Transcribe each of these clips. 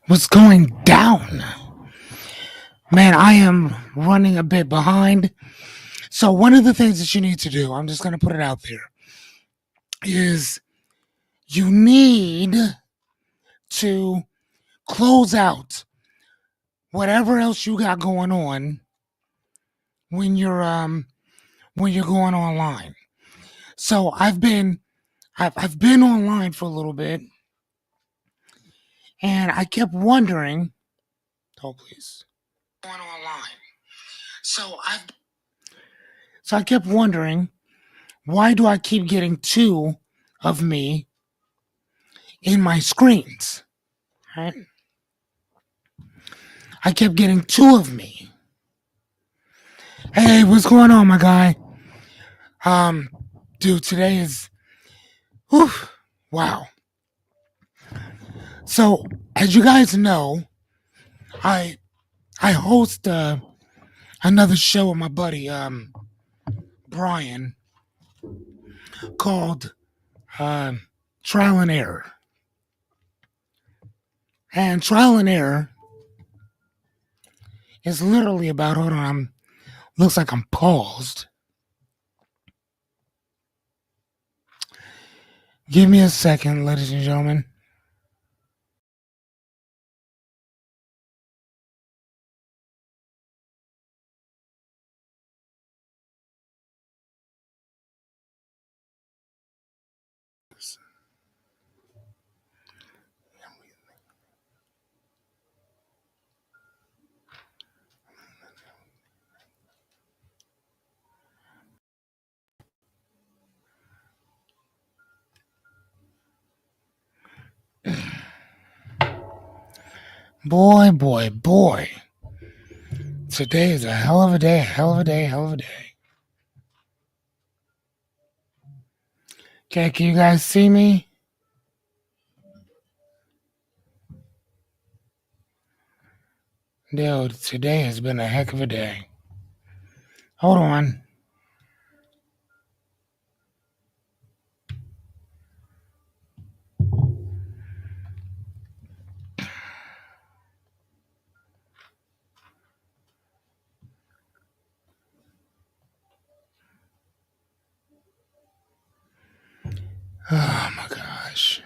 was going down. Man, I am running a bit behind. So, one of the things that you need to do, I'm just going to put it out there, is you need to close out whatever else you got going on when you're going online. So I've been online for a little bit, and I kept wondering. Oh, please. Going online. So I so I kept wondering, why do I keep getting two of me in my screens? Right? I kept getting two of me. Hey, what's going on, my guy? Um, dude, today is whew, wow. So as you guys know, I I host another show with my buddy Brian called um Trial and Error. And Trial and Error is literally about, hold on, looks like I'm paused. Give me a second, ladies and gentlemen. Boy, boy, boy. Today is a hell of a day, hell of a day, hell of a day. Okay, can you guys see me? Dude, today has been a heck of a day. Hold on. Oh my gosh.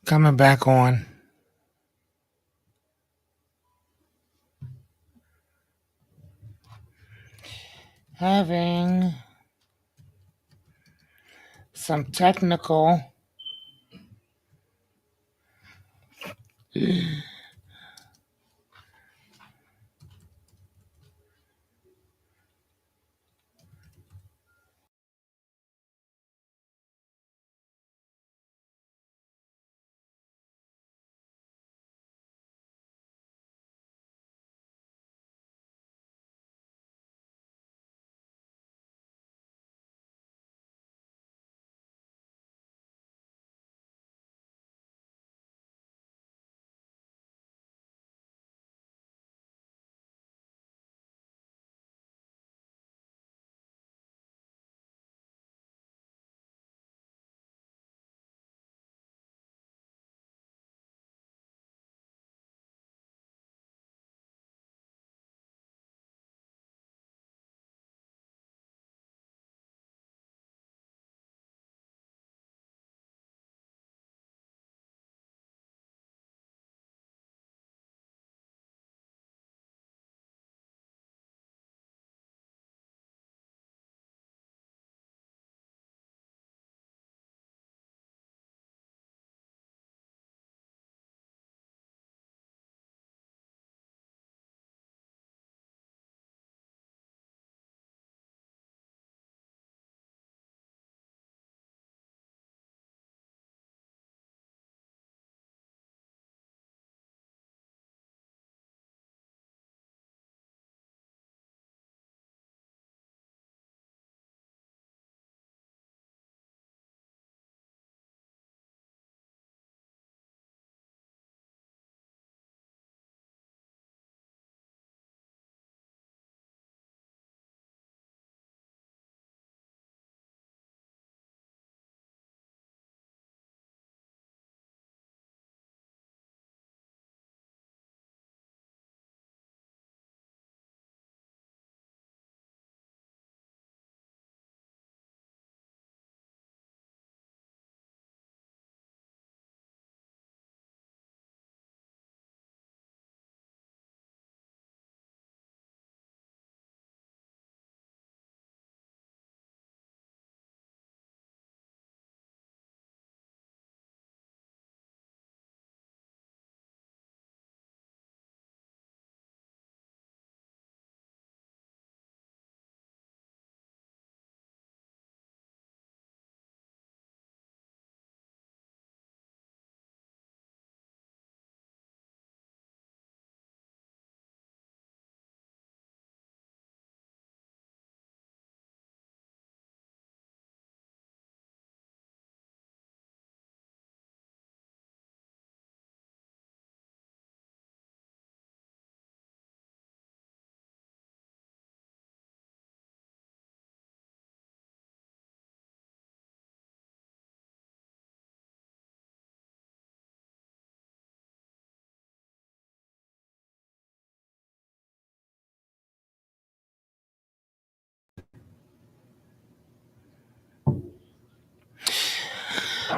Coming back on. Having some technical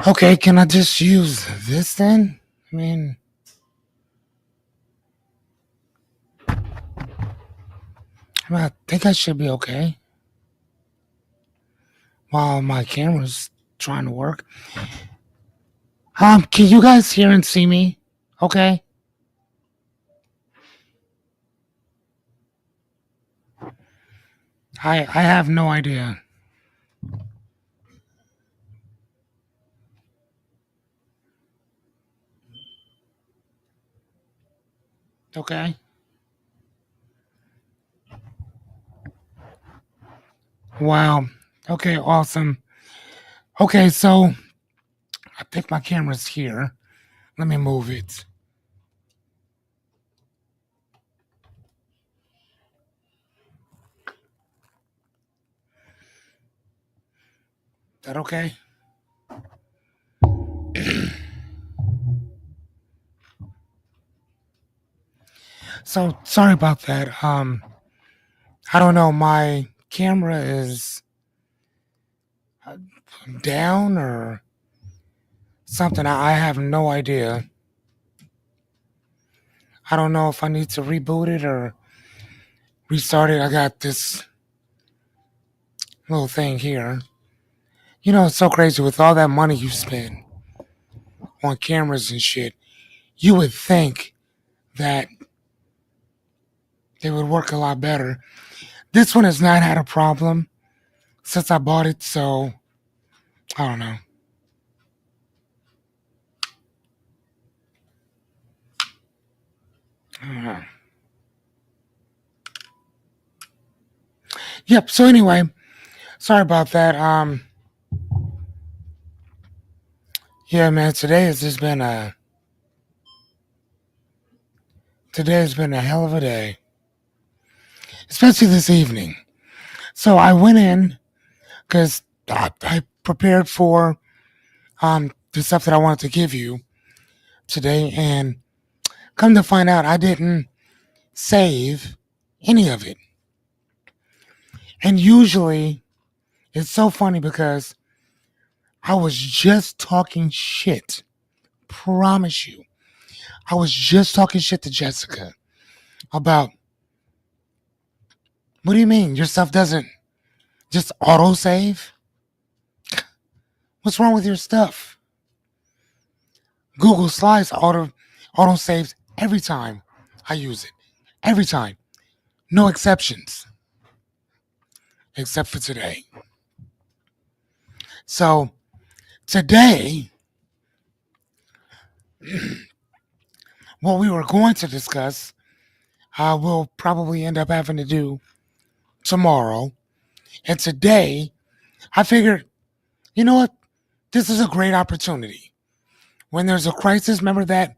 Okay, can I just use this then? I mean, I think I should be okay while my camera's trying to work. Can you guys hear and see me? Okay. I have no idea. Okay. Wow. Okay, awesome. Okay, so I think my camera's here. Let me move it. Is that okay? So sorry about that. I don't know. My camera is down or something. I have no idea. I don't know if I need to reboot it or restart it. I got this little thing here. You know, it's so crazy with all that money you spend on cameras and shit. You would think that they would work a lot better. This one has not had a problem since I bought it, so I don't know. I don't know. Yep. So anyway, sorry about that. Yeah, man. Today has been a hell of a day, especially this evening. So I went in because I prepared for the stuff that I wanted to give you today, and come to find out, I didn't save any of it. And usually, it's so funny because I was just talking shit. Promise you. I was just talking shit to Jessica about what do you mean your stuff doesn't just auto save? What's wrong with your stuff? Google Slides auto saves every time I use it. Every time. No exceptions. Except for today. So today, what we were going to discuss, we'll probably end up having to do tomorrow. And today, I figured, you know what? This is a great opportunity. When there's a crisis, remember that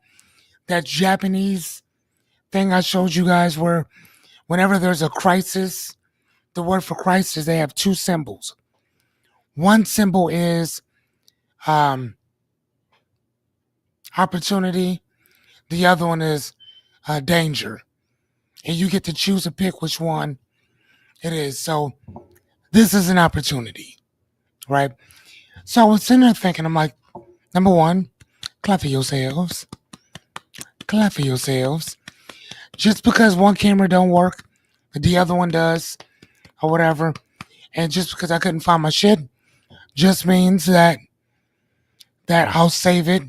Japanese thing I showed you guys where whenever there's a crisis, the word for crisis, they have two symbols. One symbol is um, opportunity. The other one is danger. And you get to choose and pick which one it is. So this is an opportunity, right? So I was sitting there thinking, I'm like, number one, clap for yourselves. Clap for yourselves. Just because one camera don't work, the other one does, or whatever, and just because I couldn't find my shit, just means that I'll save it.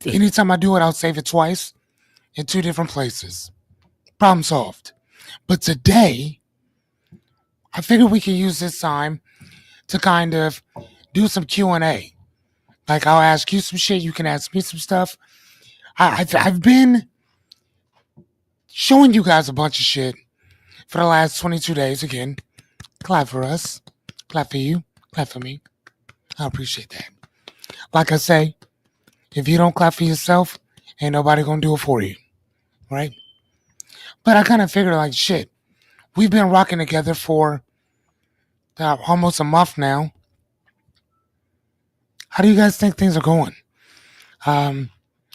Anytime I do it, I'll save it twice in two different places. Problem solved. But today, I figured we could use this time to kind of do some Q&A. Like I'll ask you some shit, you can ask me some stuff. I've been showing you guys a bunch of shit for the last 22 days. Again, clap for us, clap for you, clap for me. I appreciate that. Like I say, if you don't clap for yourself, ain't nobody gonna do it for you, right? But I kind of figured like shit. We've been rocking together for almost a month now. How do you guys think things are going? Um,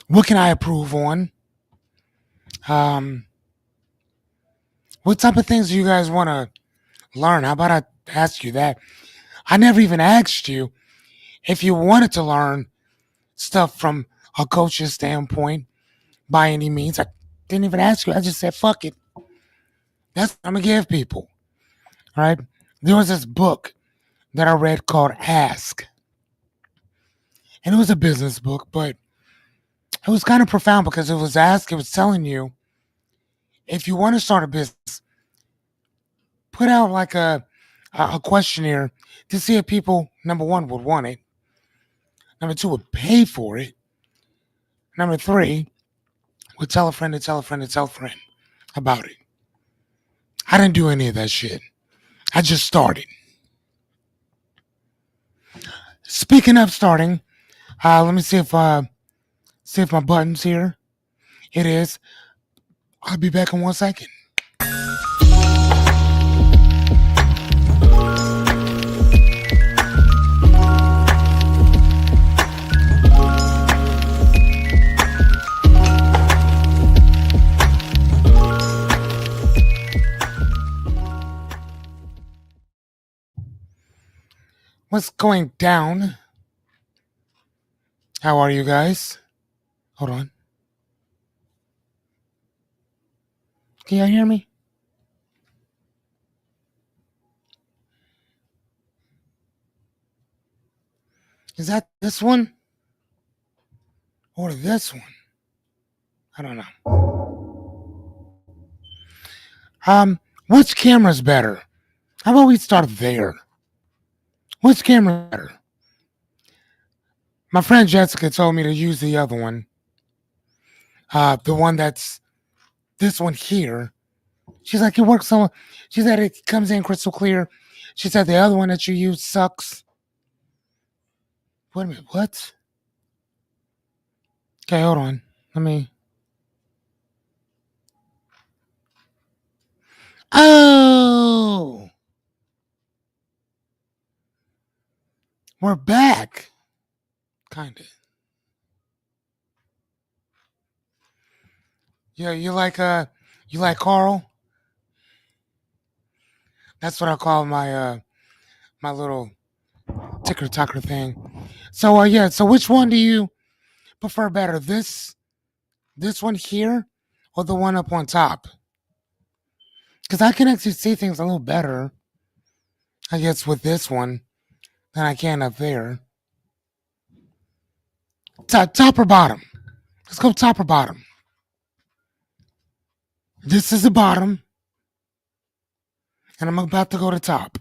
what can I improve on? Um, what type of things do you guys want to learn? How about I ask you that? I never even asked you If you wanted to learn stuff from a coach's standpoint, by any means, I didn't even ask you. I just said, fuck it. That's what I'm going to give people. Right? There was this book that I read called Ask. And it was a business book, but it was kind of profound because it was Ask. It was telling you if you want to start a business, put out like a questionnaire to see if people, number one, would want it. Number two, would pay for it. Number three, would tell a friend to tell a friend to tell a friend about it. I didn't do any of that shit. I just started. Speaking of starting, let me see if my button's here. It is. I'll be back in 1 second. What's going down? How are you guys? Hold on. Can y'all hear me? Is that this one? Or this one? I don't know. Which camera's better? How about we start there? Which camera better? My friend Jessica told me to use the other one. The one that's this one here. She's like, it works so. She said it comes in crystal clear. She said the other one that you use sucks. Wait a minute, what? Okay, hold on. Let me. Oh, we're back. Kinda. Yeah, you like Carl? That's what I call my little ticker tocker thing. So yeah, so which one do you prefer better? This one here or the one up on top? Because I can actually see things a little better, I guess, with this one than I can up there. Top or bottom? Let's go top or bottom. This is the bottom, and I'm about to go to top.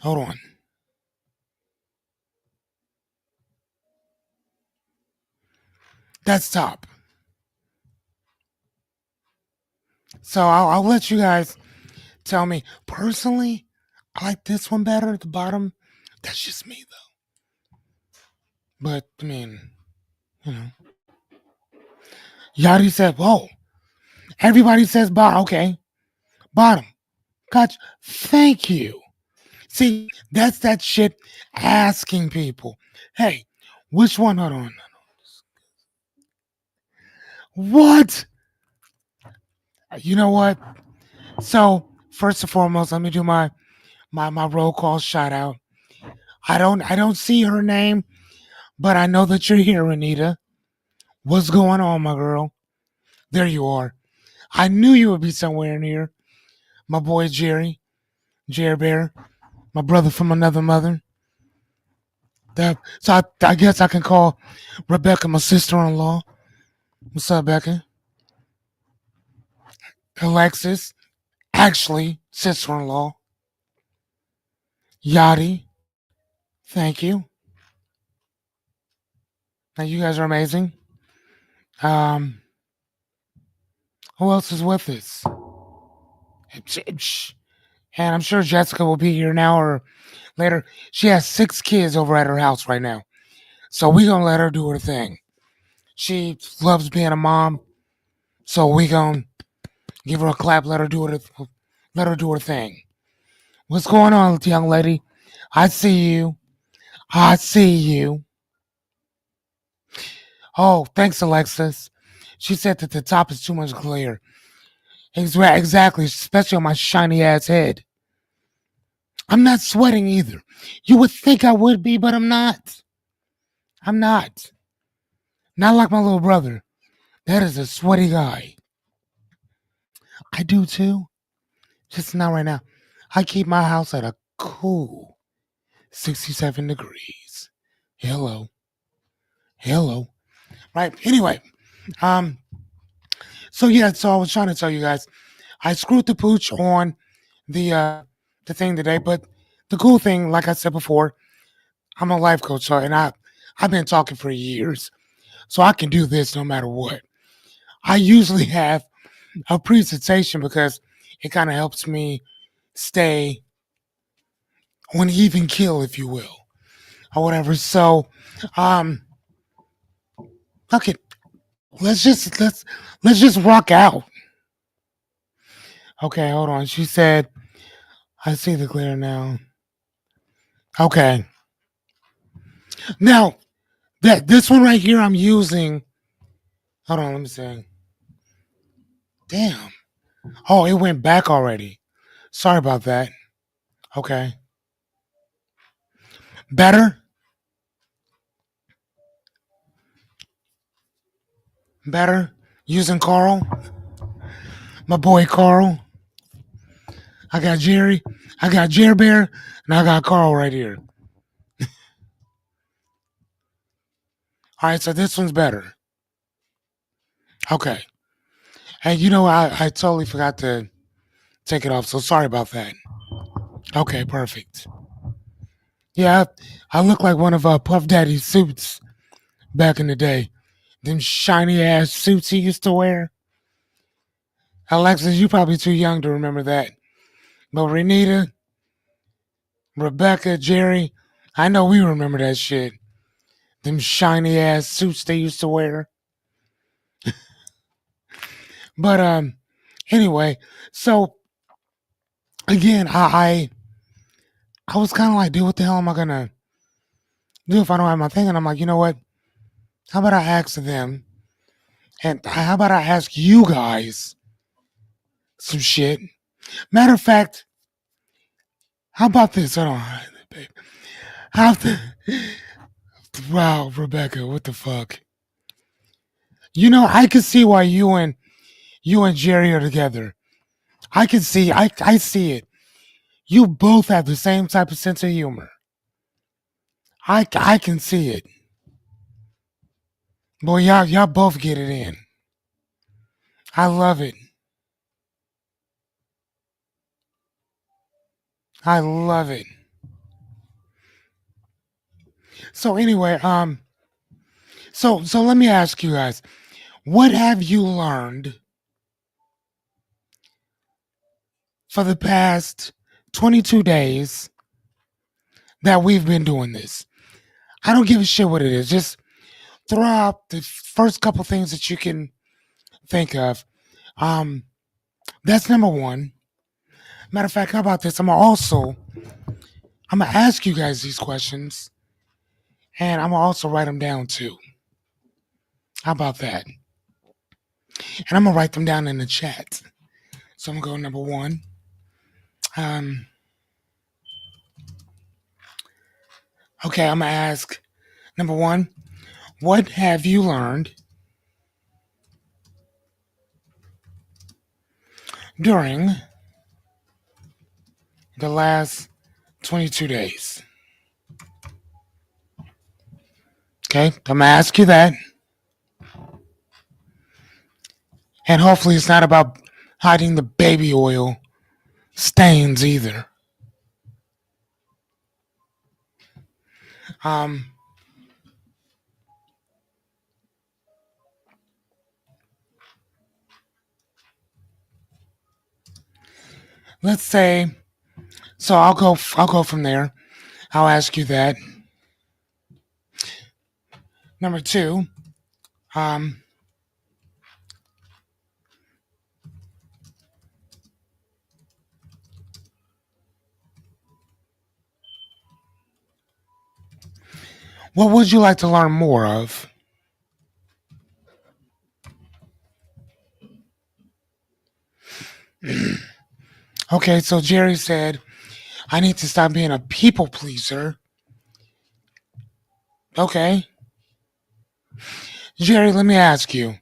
Hold on. That's top. So I'll let you guys tell me. Personally, I like this one better at the bottom. That's just me, though. But, I mean, you know. Yadi said, whoa. Everybody says bottom. Okay. Bottom. Gotcha. Thank you. See, that's that shit asking people. Hey, which one? Hold on. What? You know what? So, first and foremost, let me do my roll call shout out. I don't see her name, but I know that you're here, Anita. What's going on, my girl? There you are. I knew you would be somewhere in here. My boy Jerry Bear, my brother from another mother. So I guess I can call Rebecca my sister-in-law. What's up, Becca? Alexis, actually sister-in-law. Yachty, thank you. Now you guys are amazing. Um, who else is with us? And I'm sure Jessica will be here now or later. She has 6 kids over at her house right now. So we gonna let her do her thing. She loves being a mom. So we gonna give her a clap, let her do her thing. What's going on, young lady? I see you. I see you. Oh, thanks, Alexis. She said that the top is too much glare. Exactly, especially on my shiny ass head. I'm not sweating either. You would think I would be, but I'm not. I'm not. Not like my little brother. That is a sweaty guy. I do too. Just not right now. I keep my house at a cool 67 degrees. Hello. Hello. Right. Anyway, um, so yeah, so I was trying to tell you guys, I screwed the pooch on the thing today, but the cool thing, like I said before, I'm a life coach, so and I've been talking for years, so I can do this no matter what. I usually have a presentation because it kind of helps me stay on even kill, if you will, or whatever. So, um, okay, let's just rock out. Okay, hold on. She said, "I see the glare now." Okay, now that this one right here, I'm using. Hold on, let me see. Damn. Oh, it went back already. Sorry about that. Okay, better, better. Using Carl, my boy Carl. I got Jerry, I got Jerry Bear, and I got Carl right here. All right, so this one's better. Okay. Hey, you know, I totally forgot to take it off, so sorry about that. Okay, perfect. Yeah, I look like one of Puff Daddy's suits back in the day. Them shiny ass suits he used to wear. Alexis, you probably too young to remember that. But Renita, Rebecca, Jerry, I know we remember that shit. Them shiny ass suits they used to wear. But anyway, so again, I was kind of like, dude, what the hell am I gonna do if I don't have my thing? And I'm like, you know what? How about I ask them, and how about I ask you guys some shit? Matter of fact, how about this? Hold on, babe. How the, wow, Rebecca, what the fuck? You know, I can see why you and Jerry are together. I see it. You both have the same type of sense of humor. I can see it. Boy, y'all both get it in. I love it. I love it. So anyway, so let me ask you guys, what have you learned for the past 22 days that we've been doing this? I don't give a shit what it is. Just throw out the first couple things that you can think of. Um, that's number one. Matter of fact, how about this? I'm gonna ask you guys these questions, and I'm gonna also write them down too. How about that? And I'm gonna write them down in the chat. So I'm gonna go number one. Um, okay, I'm gonna ask number one. What have you learned during the last 22 days? Okay, I'm gonna ask you that, and hopefully it's not about hiding the baby oil stains either. Um, let's say so. I'll go from there. I'll ask you that. Number two. Um, what would you like to learn more of? Okay, so Jerry said, I need to stop being a people pleaser. Okay. Jerry, let me ask you,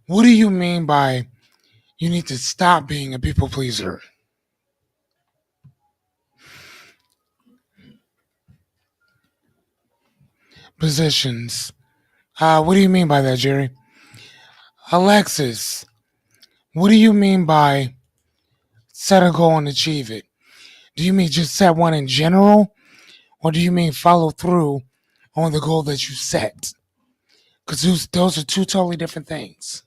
what do you mean by you need to stop being a people pleaser? Positions. What do you mean by that, Jerry? Alexis, what do you mean by set a goal and achieve it? Do you mean just set one in general? Or do you mean follow through on the goal that you set? Because those are two totally different things.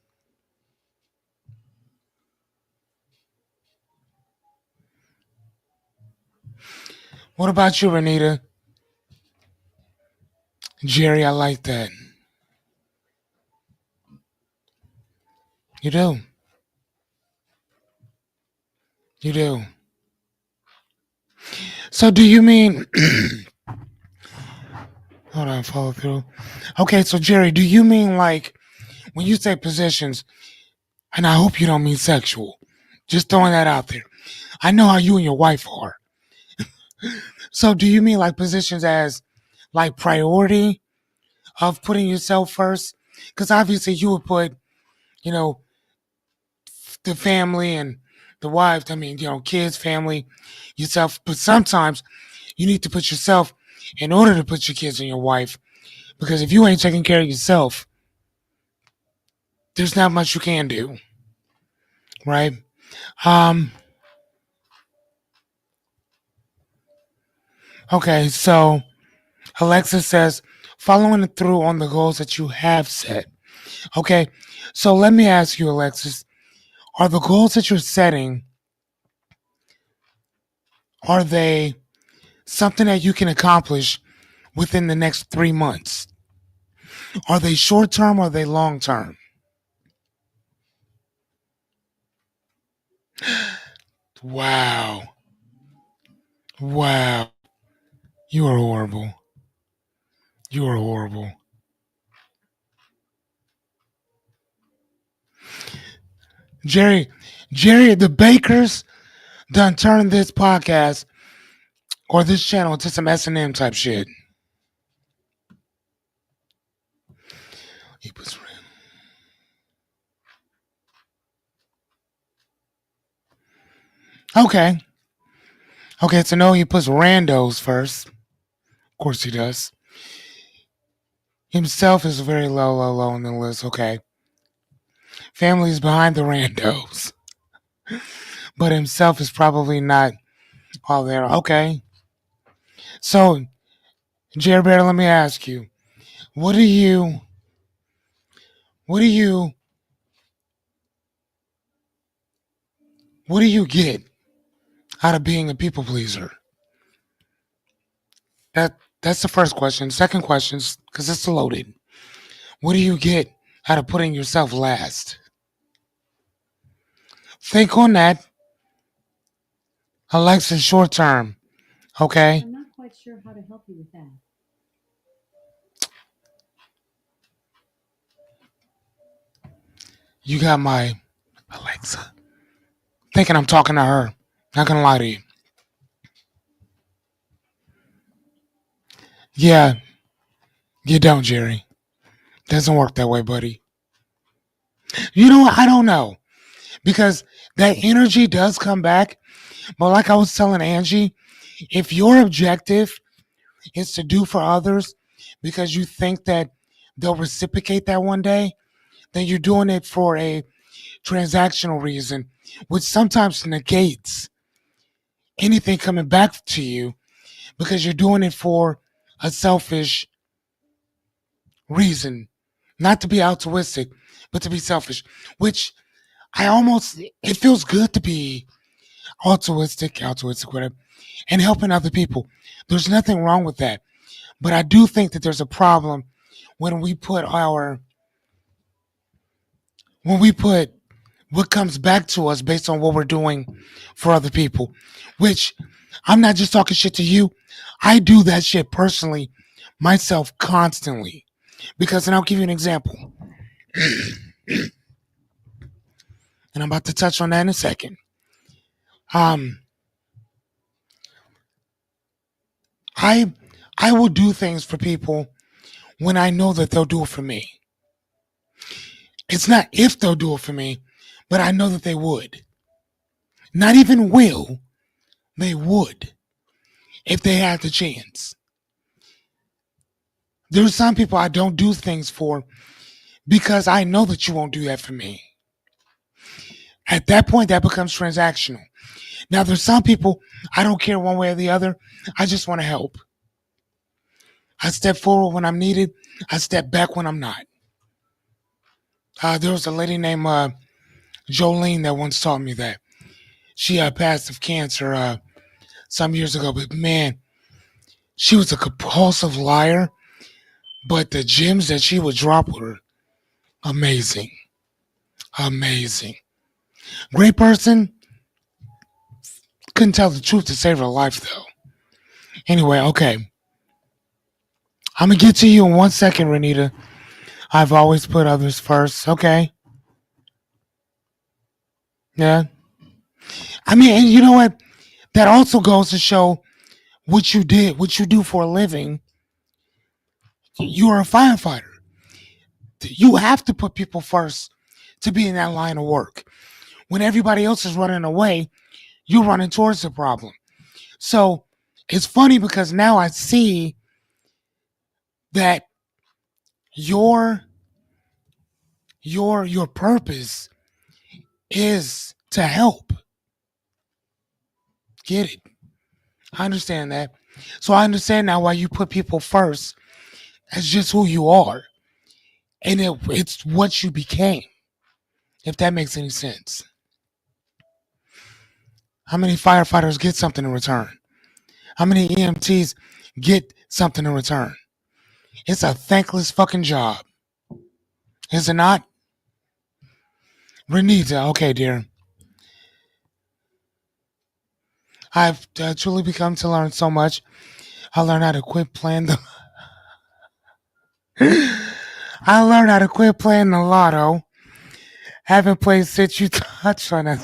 What about you, Renita? Jerry, I like that. You do. You do. So do you mean hold on, follow through? Okay, so Jerry, do you mean like when you say positions, and I hope you don't mean sexual. Just throwing that out there. I know how you and your wife are. So do you mean like positions as like priority of putting yourself first? Because obviously you would put, you know, the family and the wife, I mean, kids, family, yourself. But sometimes you need to put yourself in order to put your kids and your wife. Because if you ain't taking care of yourself, there's not much you can do. Right? Um, okay, so Alexa says, following through on the goals that you have set. Okay, so let me ask you, Alexis, are the goals that you're setting, are they something that you can accomplish within the next 3 months? Are they short term or are they long term? Wow. Wow. You are horrible. You are horrible. Jerry, Jerry, the bakers done turned this podcast or this channel into some S&M type shit. He was okay. Okay, so no, he puts randos first. Of course he does. Himself is very low, low, low on the list. Okay. Family is behind the randos. But himself is probably not all there. Okay. So, Jerry Bear, let me ask you, what do you what do you what do you get out of being a people pleaser? That's the first question. Second question, because it's loaded. What do you get out of putting yourself last? Think on that. Alexa, short term. Okay. I'm not quite sure how to help you with that. You got my Alexa. Thinking I'm talking to her. Not gonna lie to you. Yeah, you don't, Jerry. Doesn't work that way, buddy. You know what? I don't know. Because that energy does come back. But like I was telling Angie, if your objective is to do for others because you think that they'll reciprocate that one day, then you're doing it for a transactional reason, which sometimes negates anything coming back to you because you're doing it for a selfish reason, not to be altruistic, but to be selfish, which it feels good to be altruistic, whatever, and helping other people. There's nothing wrong with that. But I do think that there's a problem when we put what comes back to us based on what we're doing for other people, which I'm not just talking shit to you. I do that shit personally myself constantly. Because, and I'll give you an example, and I'm about to touch on that in a second. Um, I I will do things for people when I know that they'll do it for me. It's not if they'll do it for me, but I know that they would. Not even will, they would if they had the chance. There's some people I don't do things for because I know that you won't do that for me. At that point, that becomes transactional. Now, there's some people I don't care one way or the other. I just want to help. I step forward when I'm needed. I step back when I'm not. There was a lady named Jolene that once taught me that. She passed of cancer some years ago, but man, she was a compulsive liar. But the gems that she would drop were amazing. Amazing. Great person. Couldn't tell the truth to save her life, though. Anyway, okay. I'm going to get to you in 1 second, Renita. I've always put others first. Okay. Yeah. I mean, and you know what? That also goes to show what you did, what you do for a living. You're a firefighter. You have to put people first to be in that line of work. When everybody else is running away, you're running towards the problem. So it's funny because now I see that your your purpose is to help. Get it? I understand that. So I understand now why you put people first. That's just who you are. And it's what you became, if that makes any sense. How many firefighters get something in return? How many EMTs get something in return? It's a thankless fucking job. Is it not? Renita, okay, dear. I've truly become to learn so much. I learned how to quit playing the. I learned how to quit playing the lotto. Haven't played since you touched on it.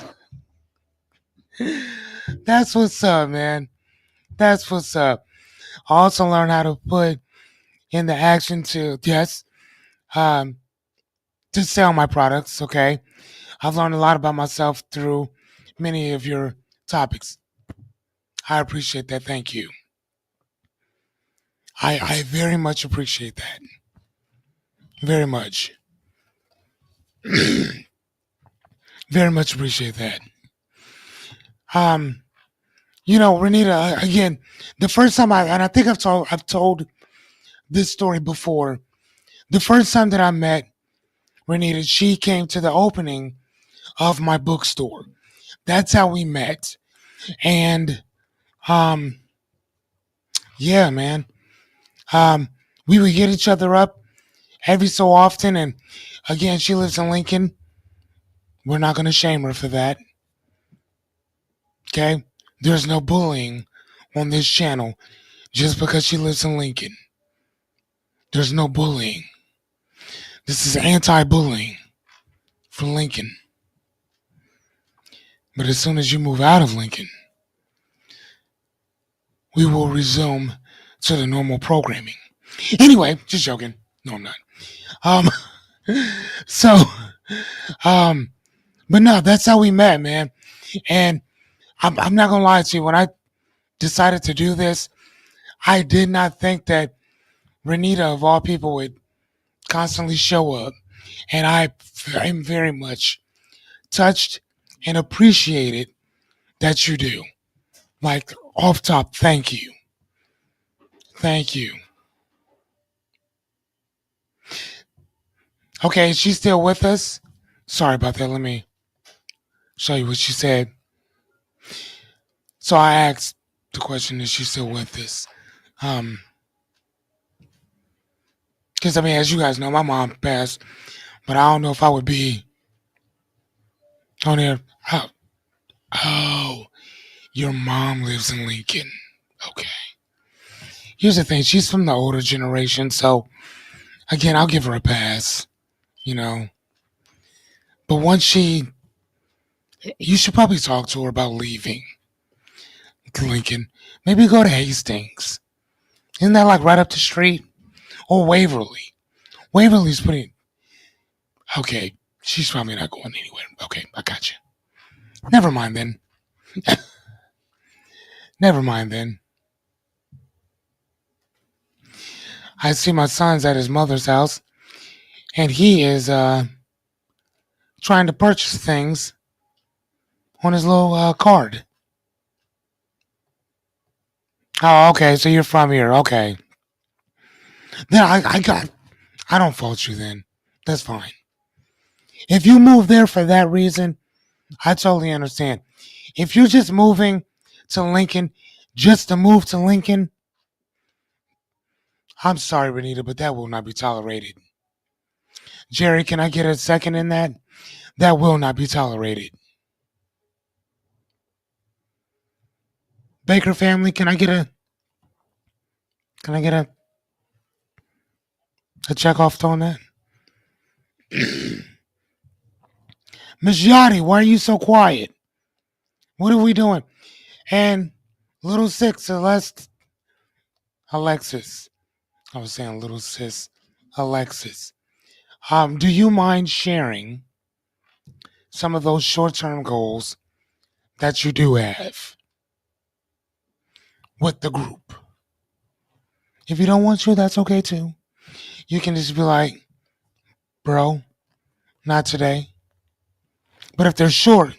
That's what's up, man. That's what's up. I also learned how to put in the action to um, to sell my products. Okay, I've learned a lot about myself through many of your topics. I appreciate that. Thank you. I very much appreciate that. Very much. Very much appreciate that. Um, Renita, again, the first time and I think I've told this story before. The first time that I met Renita, she came to the opening of my bookstore. That's how we met. And um, yeah, man. Um, we would get each other up every so often. And again, she lives in Lincoln. We're not going to shame her for that. Okay? There's no bullying on this channel just because she lives in Lincoln. There's no bullying. This is anti bullying for Lincoln. But as soon as you move out of Lincoln, we will resume to the normal programming. Anyway, just joking. No, I'm not. Um, so, um, but no, that's how we met, man. And I'm not gonna lie to you. When I decided to do this, I did not think that Renita, of all people, would constantly show up. And I am very much touched and appreciated that you do. Like, off top, thank you. Thank you. Okay, is she still with us? Sorry about that. Let me show you what she said. So I asked the question, is she still with us? Because, I mean, as you guys know, my mom passed, but I don't know if I would be on there. Oh, your mom lives in Lincoln. Okay. Here's the thing. She's from the older generation, so, again, I'll give her a pass, you know. But you should probably talk to her about leaving Lincoln. Maybe go to Hastings. Isn't that like right up the street? Or Waverly? Waverly's pretty. Okay, she's probably not going anywhere. Okay, I got you. Never mind then. Never mind then. I see my son's at his mother's house, and he is trying to purchase things on his little card. Oh, okay. So you're from here. Okay. Then I don't fault you then. That's fine. If you move there for that reason, I totally understand. If you're just moving to Lincoln just to move to Lincoln, I'm sorry, Renita, but that will not be tolerated. Jerry, can I get a second in that? That will not be tolerated. Baker family, can I get a check off on that? Miss Yachty, why are you so quiet? What are we doing? And little six Celeste Alexis. I was saying little sis Alexis. Do you mind sharing some of those short-term goals that you do have with the group? If you don't want to, that's okay too. You can just be like, bro, not today. But if they're short,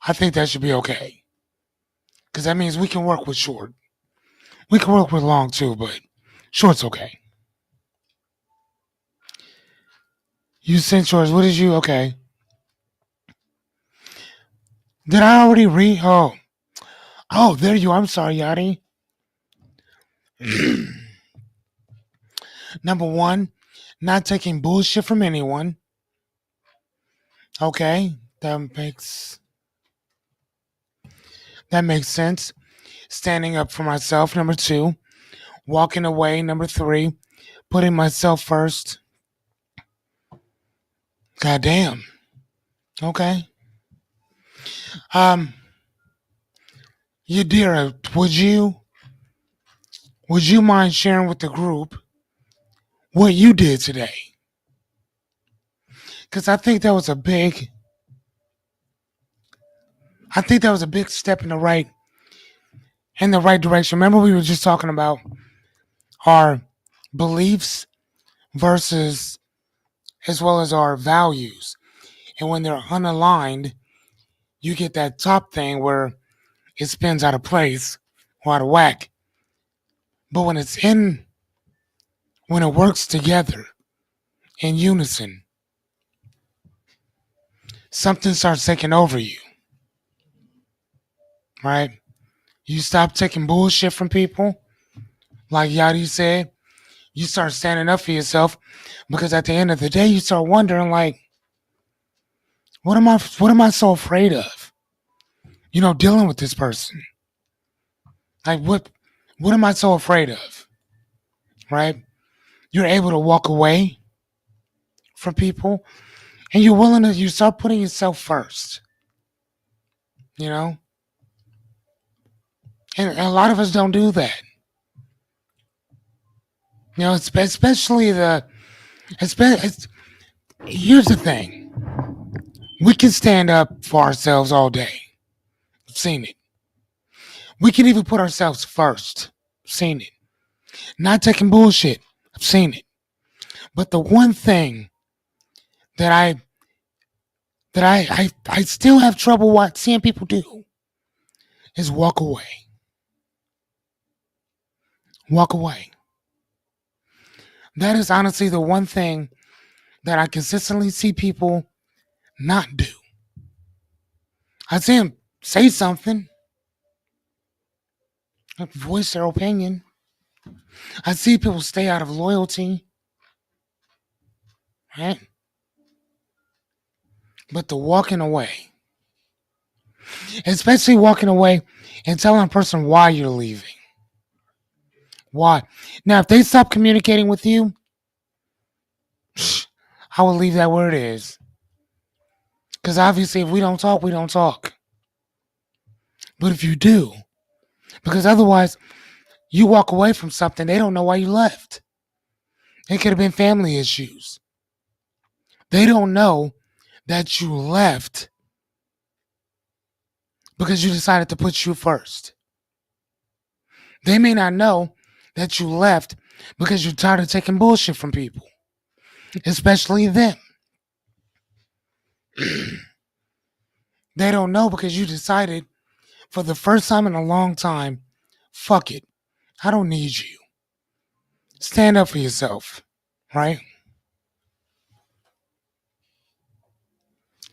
I think that should be okay. Because that means we can work with short. We can work with long too, but short's okay. You sent yours. What did you? Okay. Did I already read? Oh, there you are. I'm sorry, Yachty. Number one, not taking bullshit from anyone. Okay, that makes sense. Standing up for myself. Number two, walking away. Number three, putting myself first. Goddamn. Okay. Um, Yadira, would you mind sharing with the group what you did today? Because I think that was a big step in the right direction. Remember, we were just talking about our beliefs versus as well as our values, and when they're unaligned, you get that top thing where it spins out of place or out of whack. But when it works together in unison, something starts taking over you, right? You stop taking bullshit from people, like Yadi said. You start standing up for yourself because at the end of the day, you start wondering, like, what am I so afraid of? Dealing with this person. Like, what am I so afraid of? Right? You're able to walk away from people, and you start putting yourself first. You know, and a lot of us don't do that. Especially here's the thing: we can stand up for ourselves all day. I've seen it. We can even put ourselves first. I've seen it. Not taking bullshit. I've seen it. But the one thing that I still have trouble seeing people do is walk away. Walk away. That is honestly the one thing that I consistently see people not do. I see them say something, voice their opinion. I see people stay out of loyalty, right? But the walking away, especially walking away and telling a person why you're leaving. Why? Now, if they stop communicating with you, I will leave that where it is. Because obviously, if we don't talk, we don't talk. But if you do, because otherwise, You walk away from something, they don't know why you left. It could have been family issues. They don't know that you left because you decided to put you first. They may not know that you left because you're tired of taking bullshit from people, especially them. They don't know because you decided for the first time in a long time, fuck it. I don't need you. Stand up for yourself, right?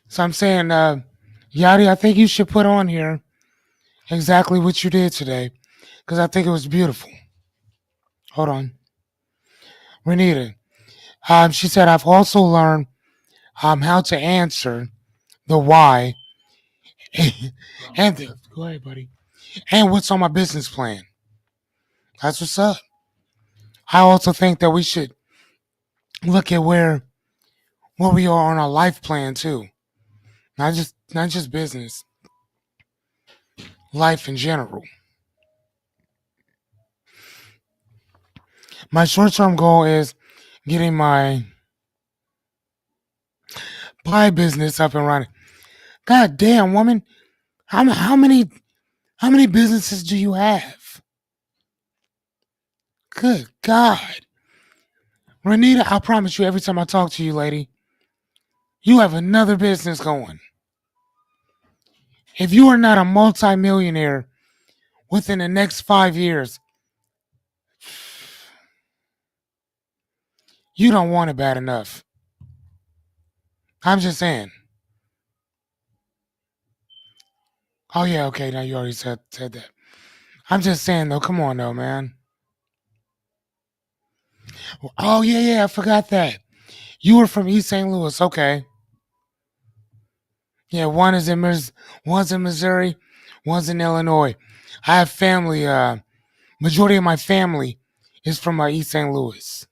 So I'm saying, Yadi, I think you should put on here exactly what you did today because I think it was beautiful. Hold on. Renita, she said, I've also learned how to answer the why and go ahead, buddy. And what's on my business plan. That's what's up. I also think that we should look at where we are on our life plan too. Not just business, life in general. My short-term goal is getting my pie business up and running. God damn, woman, how many businesses do you have? Good God, Renita, I promise you, every time I talk to you, lady, you have another business going. If you are not a multimillionaire within the next 5 years, you don't want it bad enough. I'm just saying. Oh yeah, okay. Now you already said that. I'm just saying though. Come on though, man. Oh yeah. I forgot that. You were from East St. Louis. Okay. Yeah. One's in Missouri. One's in Illinois. I have family. Majority of my family is from East St. Louis.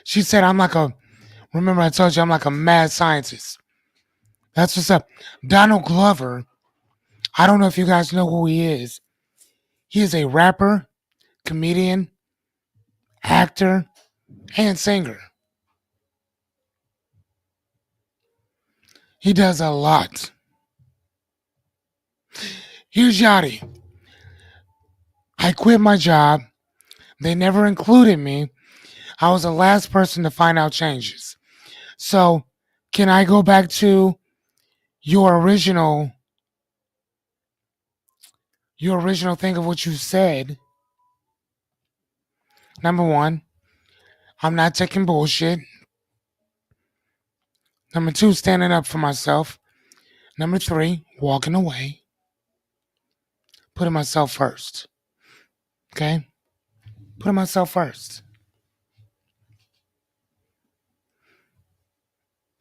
She said I'm like a. Remember I told you I'm like a mad scientist. That's what's up. Donald Glover. I don't know if you guys know who he is. He is a rapper, comedian, actor, and singer. He does a lot. Here's Yachty. I quit my job. They never included me. I was the last person to find out changes. So, can I go back to your original thing of what you said? Number one, I'm not taking bullshit. Number two, standing up for myself. Number three, walking away. Putting myself first. Okay? Putting myself first.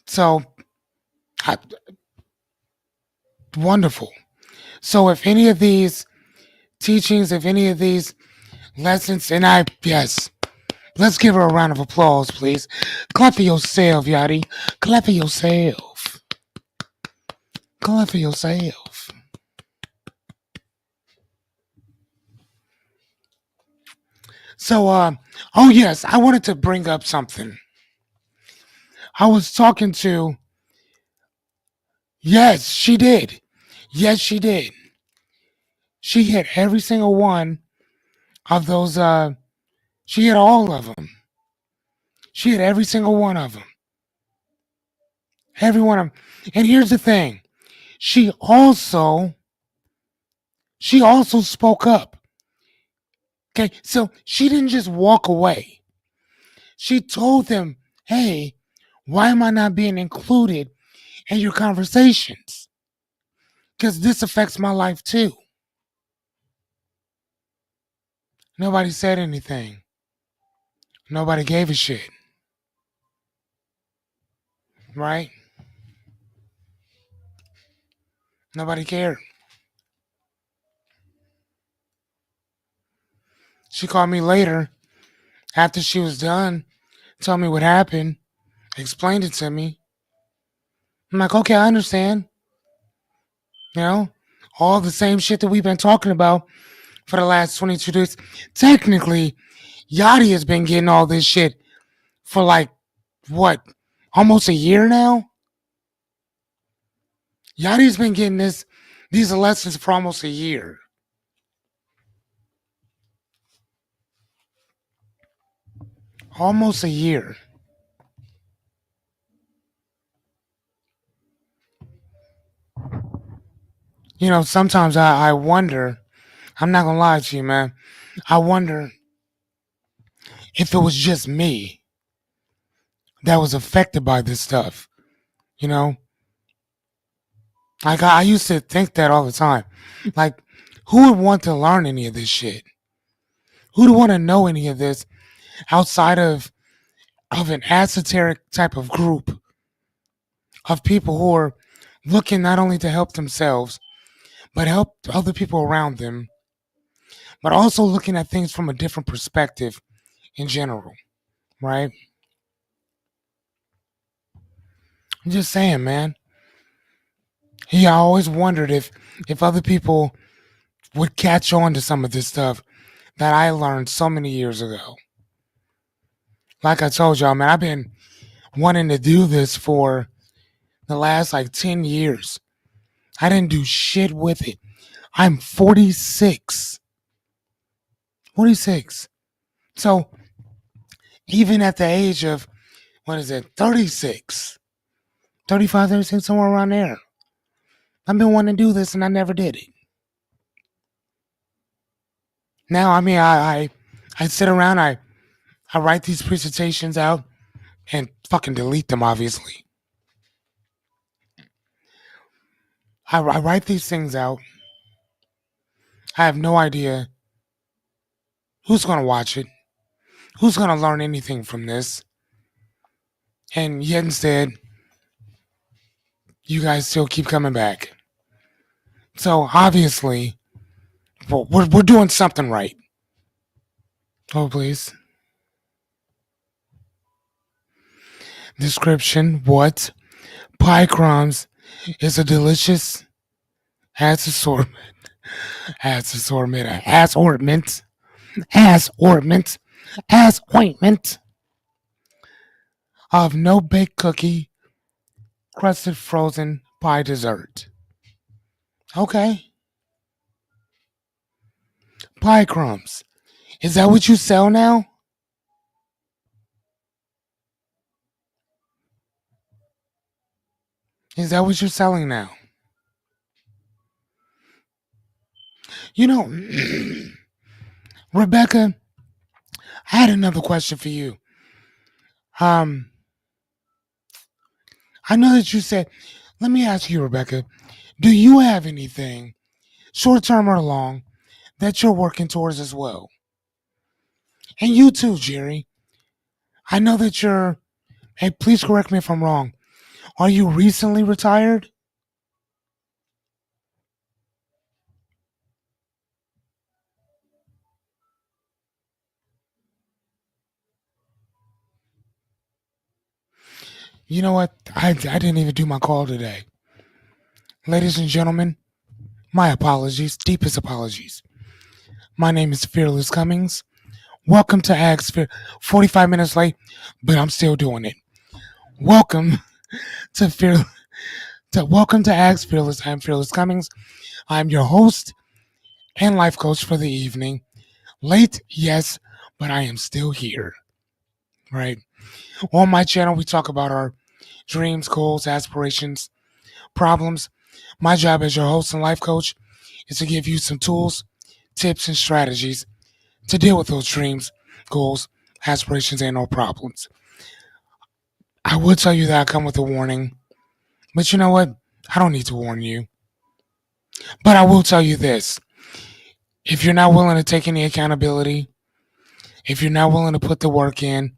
So, I, wonderful. So, if any of these teachings, if any of these lessons, yes, let's give her a round of applause, please. Clap for yourself, Yachty. Clap for yourself. Clap for yourself. So, oh yes, I wanted to bring up something. I was talking to, yes, she did. Yes, she did. She hit every single one of those, she hit all of them. She hit every single one of them. Every one of them. And here's the thing. She also spoke up. Okay, so she didn't just walk away. She told them, hey, why am I not being included in your conversations? Because this affects my life too. Nobody said anything. Nobody gave a shit. Right? Nobody cared. She called me later after she was done, told me what happened, explained it to me. I'm like, okay, I understand. You know, all the same shit that we've been talking about for the last 22 days. Technically, Yachty has been getting all this shit for like, what, almost a year now? Yachty's been getting these lessons for almost a year. Almost a year. Sometimes I wonder, I'm not gonna lie to you, man. I wonder if it was just me that was affected by this stuff. You know, like I used to think that all the time. Like, who would want to learn any of this shit? Who would want to know any of this outside of an esoteric type of group of people who are looking not only to help themselves, but help other people around them, but also looking at things from a different perspective in general, right? I'm just saying, man. I always wondered if other people would catch on to some of this stuff that I learned so many years ago. Like I told y'all, man, I've been wanting to do this for the last like 10 years. I didn't do shit with it. I'm 46. 46. So even at the age of, what is it, 36, 35, 36, somewhere around there, I've been wanting to do this and I never did it. Now, I mean, I sit around, I write these presentations out and fucking delete them, obviously. I write these things out. I have no idea who's going to watch it, who's going to learn anything from this. And yet instead, you guys still keep coming back. So obviously, we're doing something right. Oh, please. Description: what? Pie crumbs is a delicious ass assortment. Ass ornament. Ass ointment of no baked cookie crusted frozen pie dessert. Okay. Pie crumbs. Is that what you sell now? Is that what you're selling now? You know, Rebecca, I had another question for you. Um, I know that you said, let me ask you, Rebecca, do you have anything, short term or long, that you're working towards as well? And you too, Jerry. I know that hey, please correct me if I'm wrong. Are you recently retired? You know what? I didn't even do my call today. Ladies and gentlemen, my apologies, deepest apologies. My name is Fearless Cummings. Welcome to Ag Sphere. 45 minutes late, but I'm still doing it. Welcome to welcome to Ag Fearless. I'm Fearless Cummings. I'm your host and life coach for the evening. Late, yes, but I am still here. Right. On my channel, we talk about our dreams, goals, aspirations, problems. My job as your host and life coach is to give you some tools, tips, and strategies to deal with those dreams, goals, aspirations, and or problems. I will tell you that I come with a warning, but you know what? I don't need to warn you. But I will tell you this. If you're not willing to take any accountability, if you're not willing to put the work in,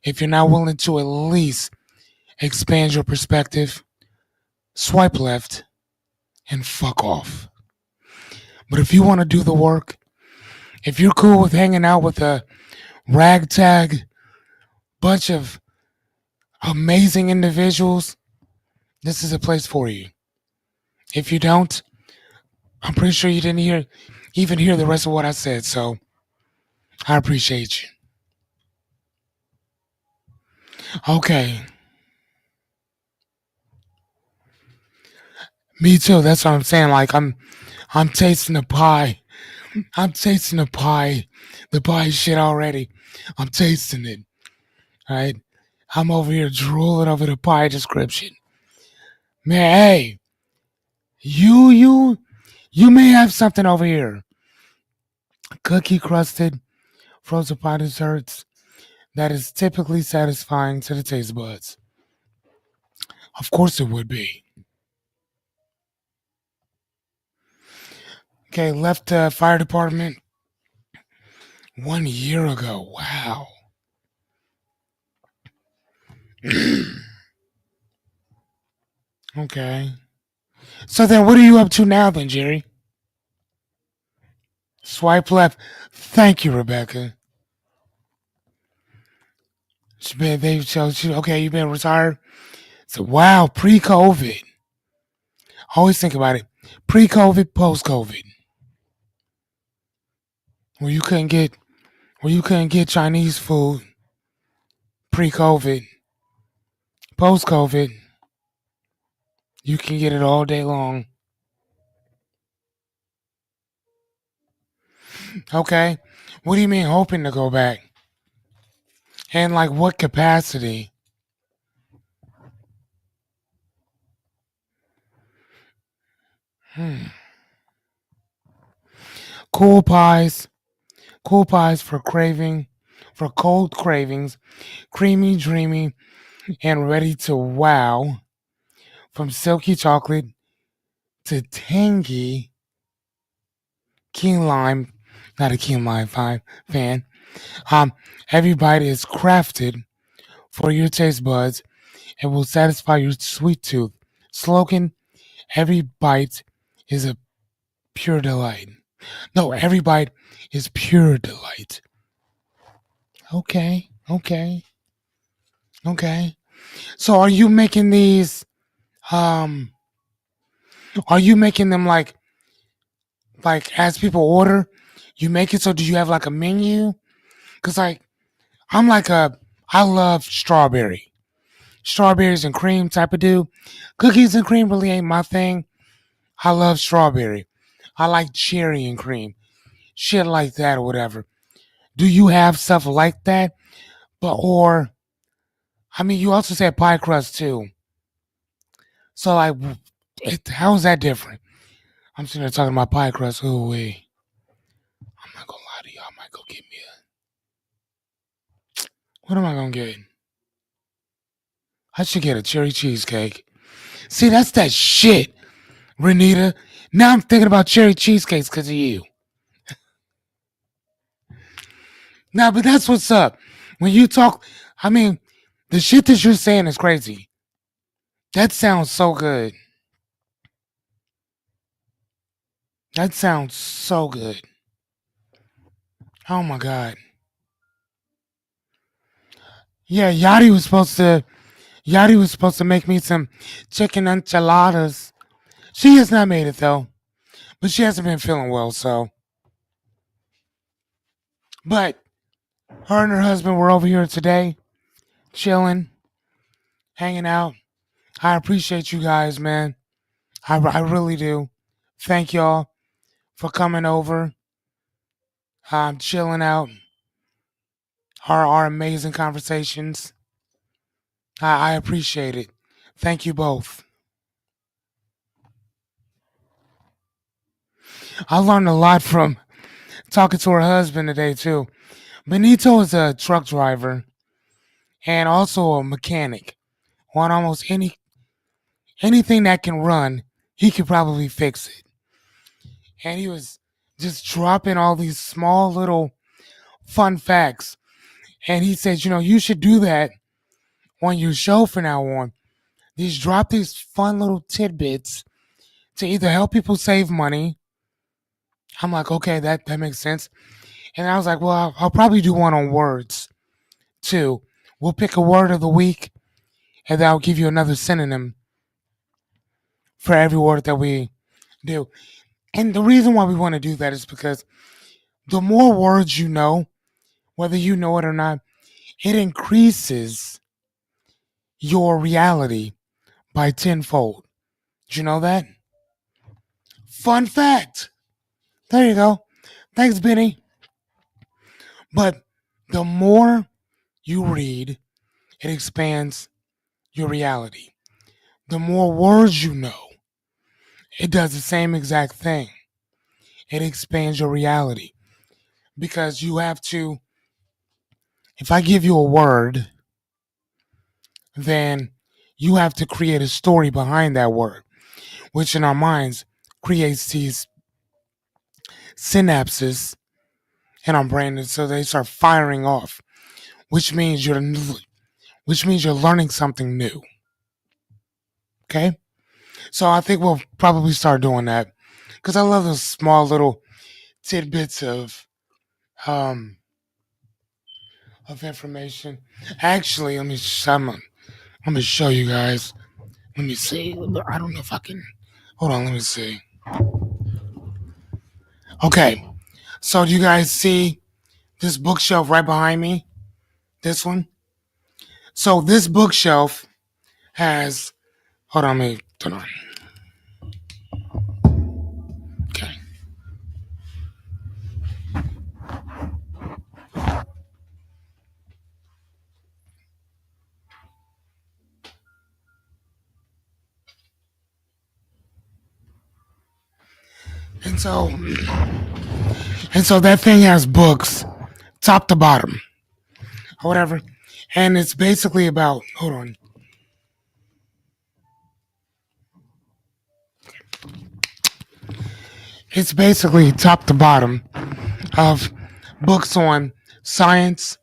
if you're not willing to at least expand your perspective, swipe left and fuck off. But if you want to do the work, if you're cool with hanging out with a ragtag bunch of amazing individuals, this is a place for you. If you don't, I'm pretty sure you didn't even hear the rest of what I said, so I appreciate you. Okay. Me too. That's what I'm saying. Like I'm tasting the pie. I'm tasting the pie shit already. I'm tasting it. All right. I'm over here drooling over the pie description. Man, hey, you may have something over here. Cookie crusted frozen pie desserts that is typically satisfying to the taste buds. Of course it would be. Okay, left the fire department 1 year ago. Wow. Okay. So then what are you up to now then, Jerry? Swipe left. Thank you, Rebecca. Okay, you've been retired. So wow, pre-COVID. Always think about it. Pre-COVID, post-COVID. Where you couldn't get Chinese food. Pre-COVID. Post-COVID, you can get it all day long. Okay. What do you mean hoping to go back? And like what capacity? Hmm. Cool pies. Cool pies for cold cravings, creamy, dreamy, and ready to wow. From silky chocolate to tangy key lime, not a key lime fan. Every bite is crafted for your taste buds and will satisfy your sweet tooth. Slogan: every bite is a pure delight. No, every bite is pure delight. Okay, okay, okay. So um are you making them like as people order, you make it so do you have like a menu? Cuz like I'm like a I love strawberries and cream type of dude. Cookies and cream really ain't my thing. I love strawberry. I like cherry and cream. Shit like that or whatever. Do you have stuff like that? But or I mean you also said pie crust too. So like how is that different? I'm sitting there talking about pie crust. Ooh wee. I'm not gonna lie to you, I might go get me a what am I gonna get? I should get a cherry cheesecake. See, that's that shit, Renita. Now I'm thinking about cherry cheesecakes because of you. Nah, but that's what's up. When you talk, I mean, the shit that you're saying is crazy. That sounds so good. That sounds so good. Oh my god. Yeah, Yachty was supposed to make me some chicken enchiladas. She has not made it though. But she hasn't been feeling well, so but her and her husband were over here today, chilling, hanging out. I appreciate you guys, man. I really do. Thank y'all for coming over, chilling out, our amazing conversations. I appreciate it. Thank you both. I learned a lot from talking to her husband today, too. Benito is a truck driver and also a mechanic. On almost anything that can run, he could probably fix it. And he was just dropping all these small little fun facts. And he said, you should do that on your show from now on. Drop these fun little tidbits to either help people save money. I'm like, okay, that makes sense. And I was like, well, I'll probably do one on words too. We'll pick a word of the week, and then I'll give you another synonym for every word that we do. And the reason why we want to do that is because the more words you know, whether you know it or not, it increases your reality by tenfold. Did you know that? Fun fact. There you go. Thanks, Benny. But the more you read, it expands your reality. The more words you know, it does the same exact thing. It expands your reality because you have to, if I give you a word, then you have to create a story behind that word, which in our minds creates these synapses in our brain, and so they start firing off, which means you're learning something new. Okay, so I think we'll probably start doing that because I love those small little tidbits um of information. Actually, let me show you guys. Let me see. I don't know if I can. Hold on. Let me see. Okay. So do you guys see this bookshelf right behind me? This one. So this bookshelf has. Hold on. Let me turn on. Okay. And so that thing has books, top to bottom, or whatever. And it's basically about. Hold on. It's basically top to bottom of books on science,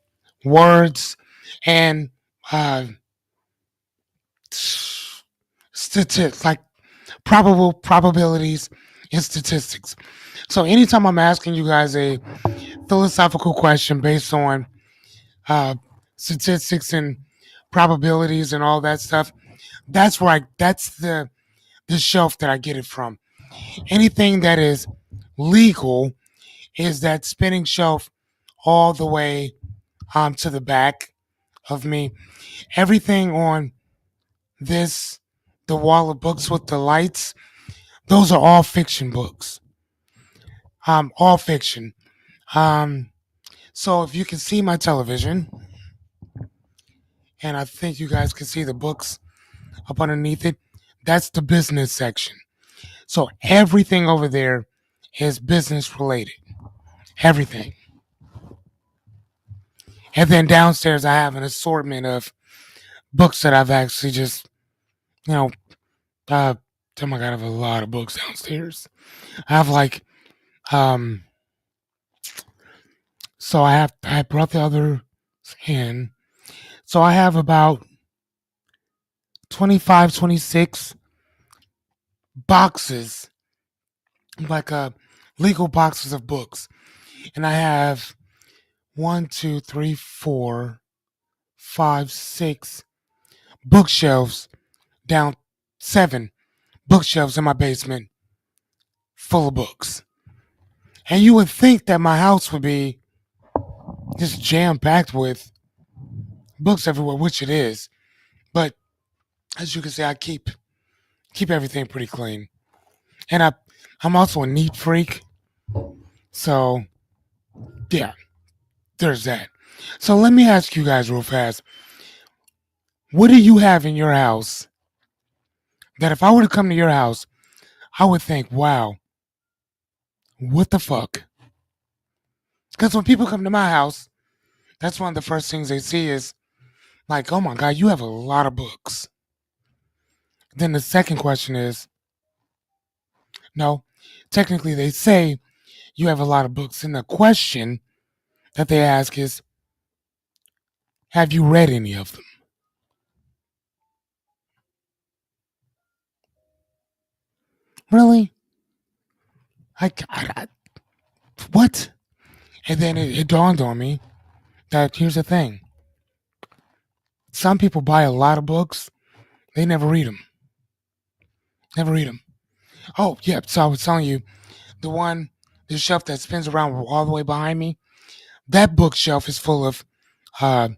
words, and uh, like probabilities and statistics. So anytime I'm asking you guys a philosophical question based on uh, statistics and probabilities and all that stuff, that's the shelf that I get it from. Anything that is legal is that spinning shelf all the way to the back of me. Everything on this, the wall of books with the lights, those are all fiction books. All fiction. Um, so if you can see my television, and I think you guys can see the books up underneath it, that's the business section. So everything over there is business related. Everything. And then downstairs, I have an assortment of books that I've actually just, you know, uh, oh my God, I have a lot of books downstairs. I have like, um, so I brought the other in. So I have about 25, 26 boxes, like legal boxes of books. And I have one, two, three, four, five, six bookshelves down, seven bookshelves in my basement full of books. And you would think that my house would be just jam packed with books everywhere, which it is. But as you can see, I keep everything pretty clean. And I'm also a neat freak. So yeah, there's that. So let me ask you guys real fast. What do you have in your house that if I were to come to your house, I would think, wow, what the fuck? Because when people come to my house, that's one of the first things they see is like, oh my God, you have a lot of books. Then the second question is, no, technically they say you have a lot of books. And the question that they ask is, have you read any of them? Really? I what? And then it dawned on me that here's the thing. Some people buy a lot of books, they never read them. Never read them. Oh, yeah. So I was telling you, the shelf that spins around all the way behind me, that bookshelf is full of uh,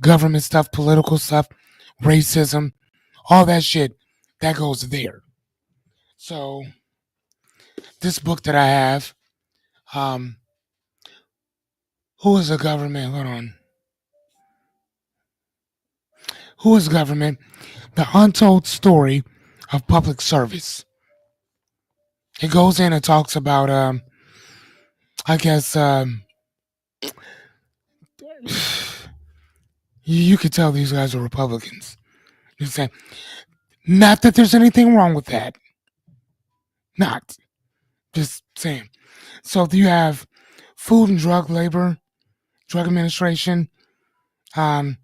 government stuff, political stuff, racism, all that shit that goes there. So this book that I have, um, who is the government? Hold on. Who is government? The Untold Story of Public Service. It goes in and talks about, I guess, you could tell these guys are Republicans. You saying, not that there's anything wrong with that. Not. Just saying. So you have Food and Drug Administration, um,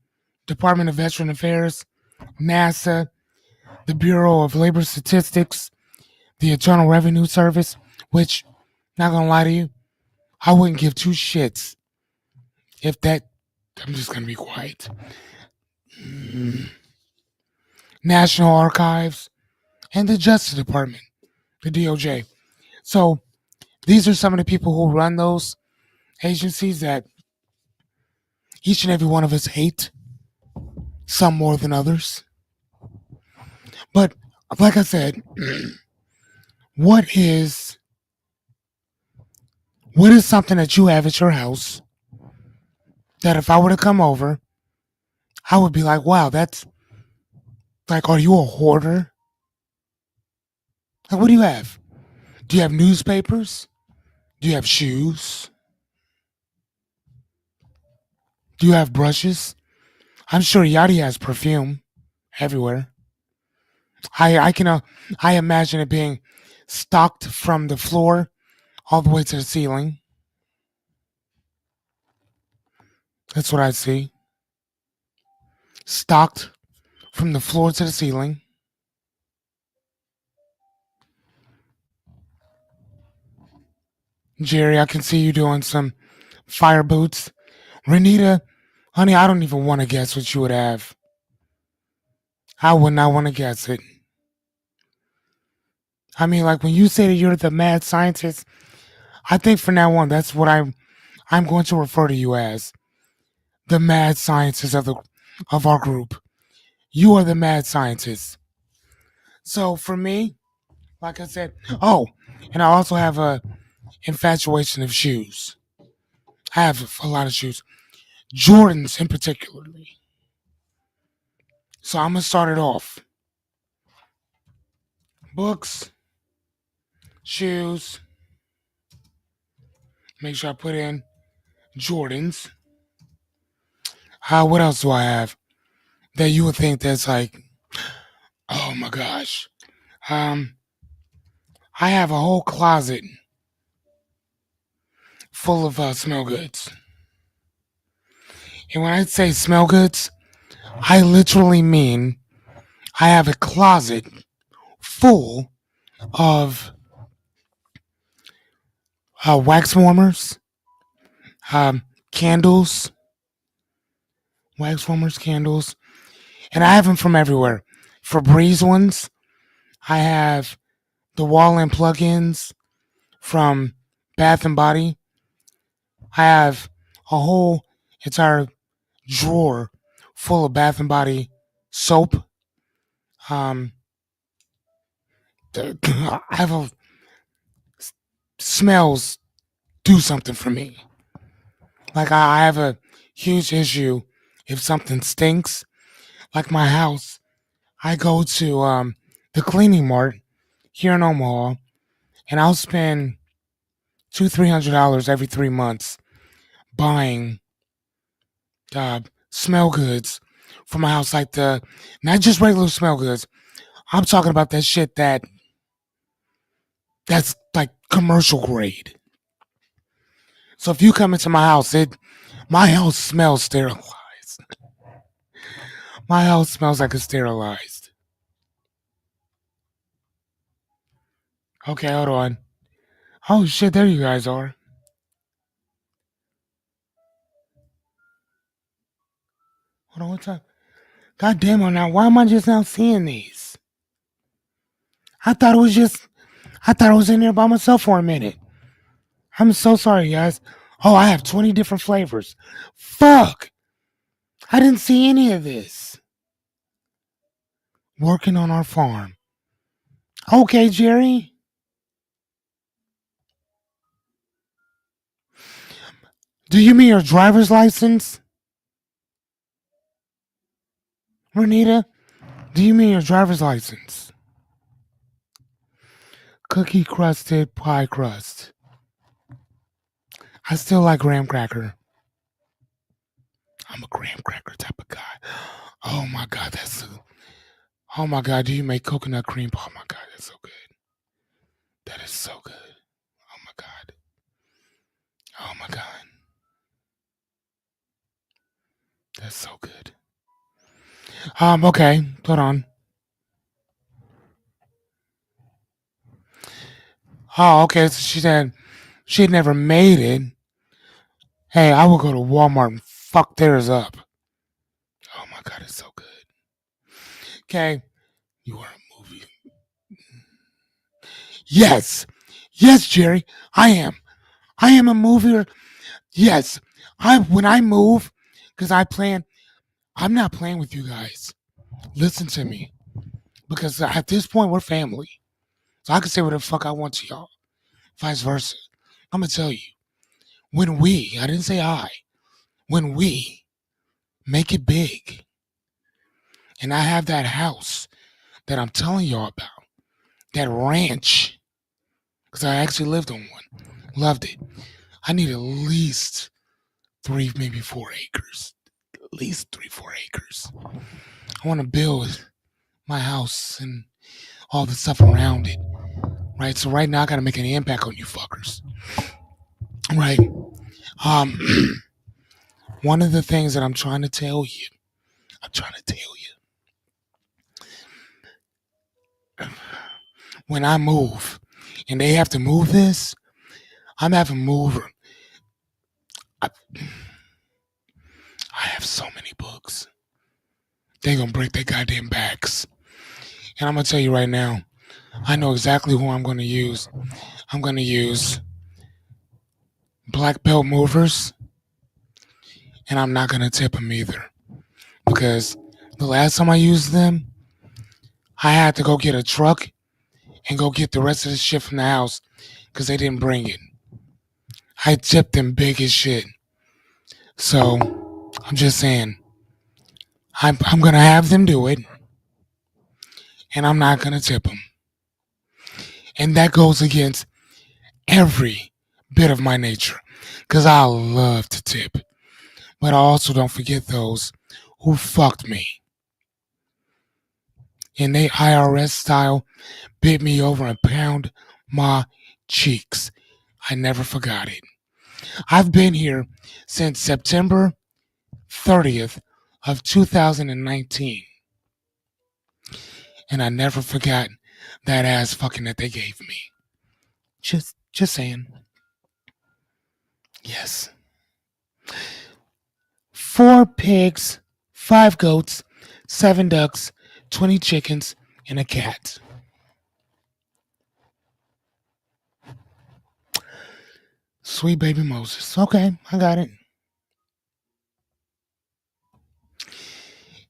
Department of Veteran Affairs, NASA, the Bureau of Labor Statistics, the Internal Revenue Service, which, not gonna lie to you, I wouldn't give two shits if that. I'm just gonna be quiet. National Archives, and the Justice Department, the DOJ. So these are some of the people who run those agencies that each and every one of us hate, some more than others. But like I said, what is something that you have at your house that if I were to come over, I would be like, wow, that's like, are you a hoarder? Like, what do you have? Do you have newspapers? Do you have shoes? Do you have brushes? I'm sure Yachty has perfume everywhere. I can I imagine it being stocked from the floor all the way to the ceiling. That's what I see. Stocked from the floor to the ceiling. Jerry, I can see you doing some fire boots. Renita, honey, I don't even want to guess what you would have. I would not want to guess it. I mean, like when you say that you're the mad scientist, I think from now on that's what I'm going to refer to you as. The mad scientist of our group. You are the mad scientist. So for me, like I said, oh, and I also have a infatuation of shoes. I have a lot of shoes, Jordans in particularly. So I'm gonna start it off. Books, shoes. Make sure I put in Jordans. What else do I have that you would think that's like, oh my gosh? Um, I have a whole closet full of smell goods. And when I say smell goods, I literally mean I have a closet full of wax warmers, candles, wax warmers, candles, and I have them from everywhere. Febreze ones. I have the wall-in plug-ins from Bath and Body. I have a whole entire drawer full of Bath and Body soap. Um, I have a smells do something for me. Like I have a huge issue if something stinks. Like my house, I go to the cleaning mart here in Omaha, and I'll spend $200-300 every 3 months buying smell goods for my house, like the not just regular smell goods. I'm talking about that shit that's like commercial grade. So if you come into my house smells sterilized. My house smells like it's sterilized. Okay, hold on. Oh shit, there you guys are. Hold on, what's up? God damn it now, why am I just now seeing these? I thought it was just I thought I was in there by myself for a minute. I'm so sorry, guys. Oh, I have 20 different flavors. Fuck! I didn't see any of this. Working on our farm. Okay, Jerry. Do you mean your driver's license? Renita? Do you mean your driver's license? Cookie crusted pie crust. I still like graham cracker. I'm a graham cracker type of guy. Oh my god, that's so. Oh my god, do you make coconut cream? Oh my god, that's so good. That is so good. Oh my god. Oh my god. That's so good. Okay, hold on. Oh, okay, so she said she had never made it. Hey, I will go to Walmart and fuck theirs up. Oh my god, it's so good. Okay, you are a movie. Yes. Yes, Jerry, I am. I am a mover. Yes. When I move, because I'm not playing with you guys. Listen to me. Because at this point we're family. So I can say whatever the fuck I want to y'all. Vice versa. I'm gonna tell you. I didn't say when we make it big, and I have that house that I'm telling y'all about, that ranch, because I actually lived on one. Loved it. I need at least 3, maybe 4 acres. At least 3, 4 acres. I want to build my house and all the stuff around it. Right? So right now I gotta make an impact on you fuckers. Right. Um One of the things that I'm trying to tell you, when I move and they have to move this, I'm having mover. I, I have so many books. They gonna break their goddamn backs. And I'm gonna tell you right now, I know exactly who I'm gonna use. I'm gonna use black belt movers, and I'm not gonna tip them either. Because the last time I used them, I had to go get a truck and go get the rest of the shit from the house because they didn't bring it. I tipped them big as shit. So I'm just saying, I'm gonna have them do it, and I'm not gonna tip them. And that goes against every bit of my nature, because I love to tip. But I also don't forget those who fucked me. And they IRS style bit me over and pound my cheeks. I never forgot it. I've been here since September 30th of 2019. And I never forgot that ass fucking that they gave me. Just saying. Yes. 4 pigs, 5 goats, 7 ducks, 20 chickens, and a cat. Sweet baby Moses. Okay, I got it.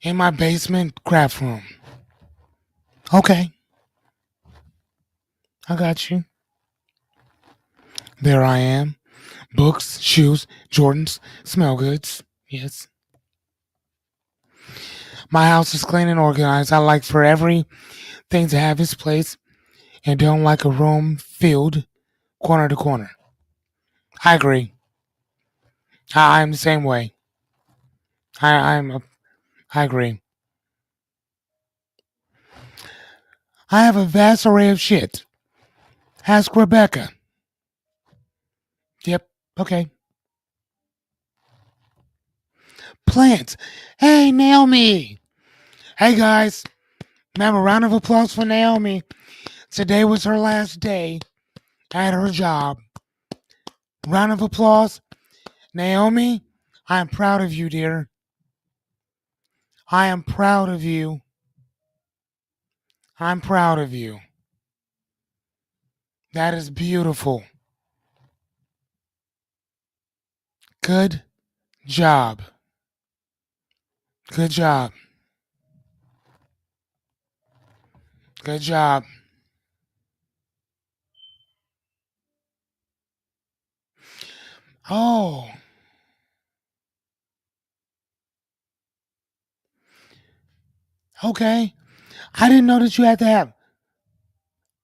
In my basement craft room. Okay, I got you. There I am. Books, shoes, Jordans, smell goods. Yes. My house is clean and organized. I like for everything to have its place and don't like a room filled corner to corner. I agree. I'm the same way. I agree. I have a vast array of shit. Ask Rebecca. Yep. Okay. Plants. Hey, Naomi. Hey, guys. Have a round of applause for Naomi. Today was her last day at her job. Round of applause. Naomi, I am proud of you, dear. I am proud of you. I'm proud of you. That is beautiful. Good job. Good job. Good job. Oh, okay. I didn't know that you had to have.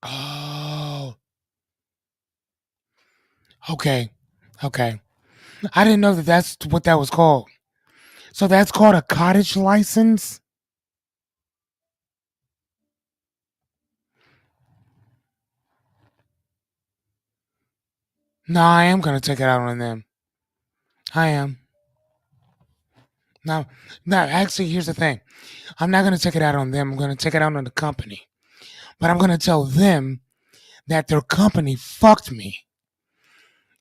Oh, okay. Okay. I didn't know that that's what that was called. So that's called a cottage license? No, I am going to take it out on them. I am. No, no, actually, here's the thing. I'm not going to take it out on them. I'm going to take it out on the company. But I'm going to tell them that their company fucked me.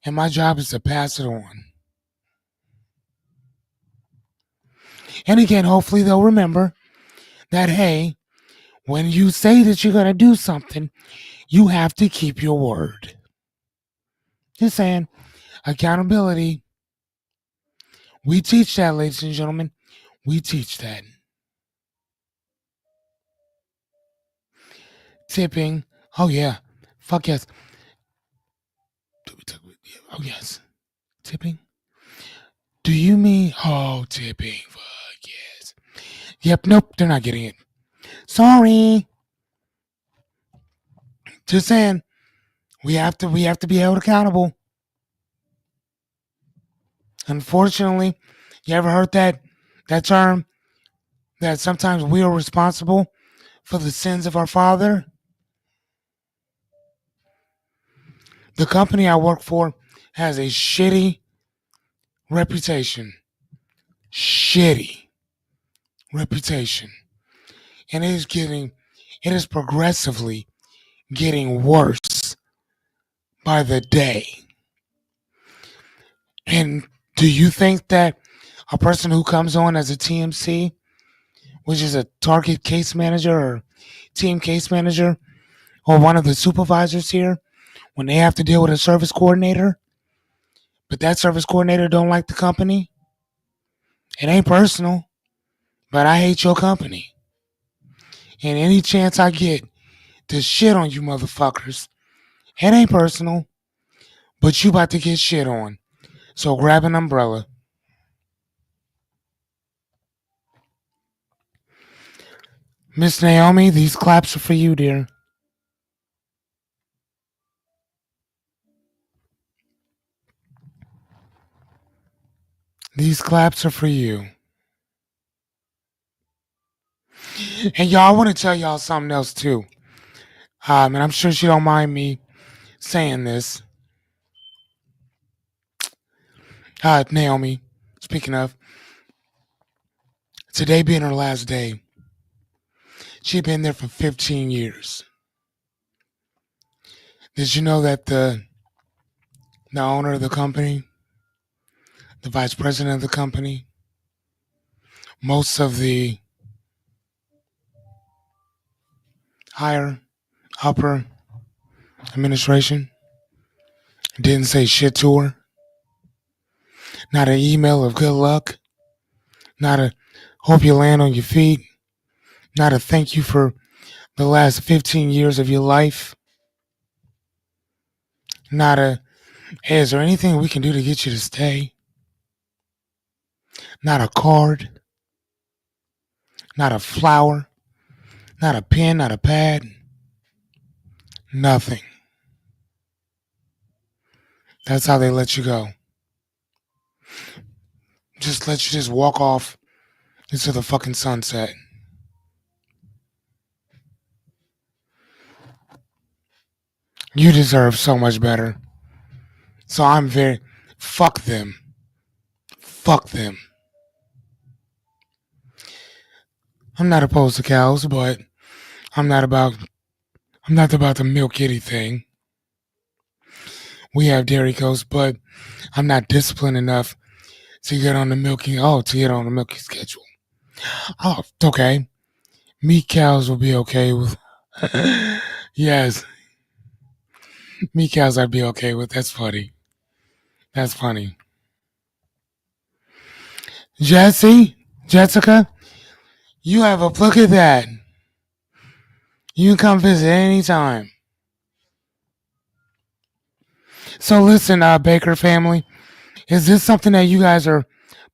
And my job is to pass it on. And again, hopefully they'll remember that, hey, when you say that you're going to do something, you have to keep your word. Just saying, accountability. We teach that, ladies and gentlemen. We teach that. Tipping. Oh, yeah. Fuck yes. Oh, yes. Tipping? Do you mean? Oh, tipping. Fuck yes. Yep, nope, they're not getting it. Sorry. Just saying, we have to be held accountable. Unfortunately, you ever heard that term that sometimes we are responsible for the sins of our father? The company I work for has a shitty reputation. Shitty reputation. And it is progressively getting worse by the day. And do you think that a person who comes on as a TMC, which is a target case manager or team case manager, or one of the supervisors here, when they have to deal with a service coordinator, but that service coordinator don't like the company, it ain't personal, but I hate your company. And any chance I get to shit on you motherfuckers, it ain't personal, but you about to get shit on. So grab an umbrella. Miss Naomi, these claps are for you, dear. These claps are for you. And y'all, I want to tell y'all something else too. And I'm sure she don't mind me saying this. Naomi, speaking of, today being her last day, she'd been there for 15 years. Did you know that the owner of the company, the vice president of the company, most of the higher, upper administration didn't say shit to her? Not an email of good luck, not a hope you land on your feet, not a thank you for the last 15 years of your life, not a, hey, is there anything we can do to get you to stay? Not a card, not a flower, not a pen, not a pad, nothing. That's how they let you go. Just let you just walk off into the fucking sunset. You deserve so much better. So I'm very, fuck them. Fuck them. I'm not opposed to cows, but I'm not about, I'm not about the milk kitty thing. We have dairy cows, but I'm not disciplined enough to get on the milking schedule. Oh, okay. Meat cows will be okay with, yes. Me cows I'd be okay with. That's funny. That's funny. Jessica, you have a look at that. You can come visit anytime. So listen, Baker family, is this something that you guys are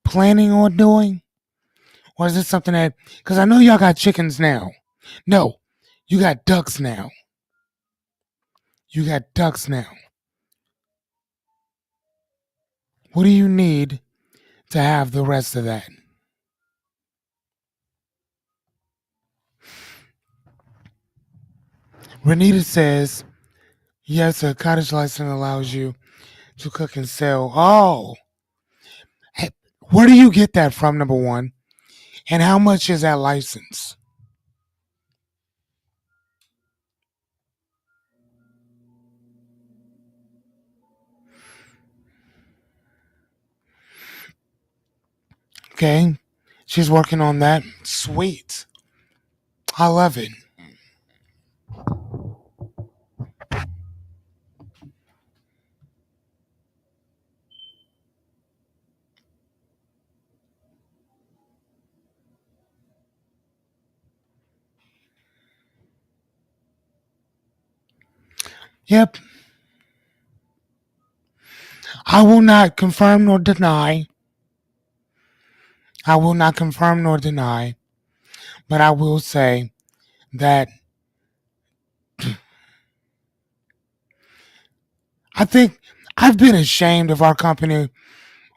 planning on doing? Or is this something that, because I know y'all got chickens now. No, you got ducks now. You got ducks now. What do you need to have the rest of that? Renita says, yes, a cottage license allows you to cook and sell. Oh, hey, where do you get that from, number one? And how much is that license? Okay, she's working on that. Sweet. I love it. Yep, I will not confirm nor deny. I will not confirm nor deny, but I will say that I think I've been ashamed of our company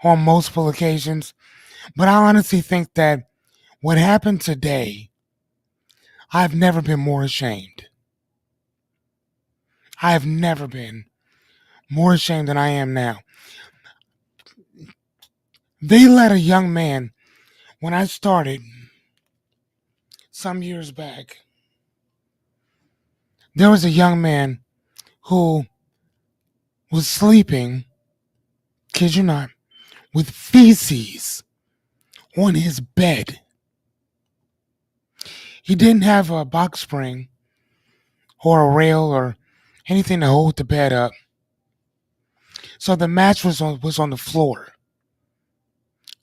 on multiple occasions, but I honestly think that what happened today, I've never been more ashamed. I have never been more ashamed than I am now. They let a young man, when I started some years back, there was a young man who was sleeping, kid you not, with feces on his bed. He didn't have a box spring or a rail or anything to hold the bed up. So the match was on the floor,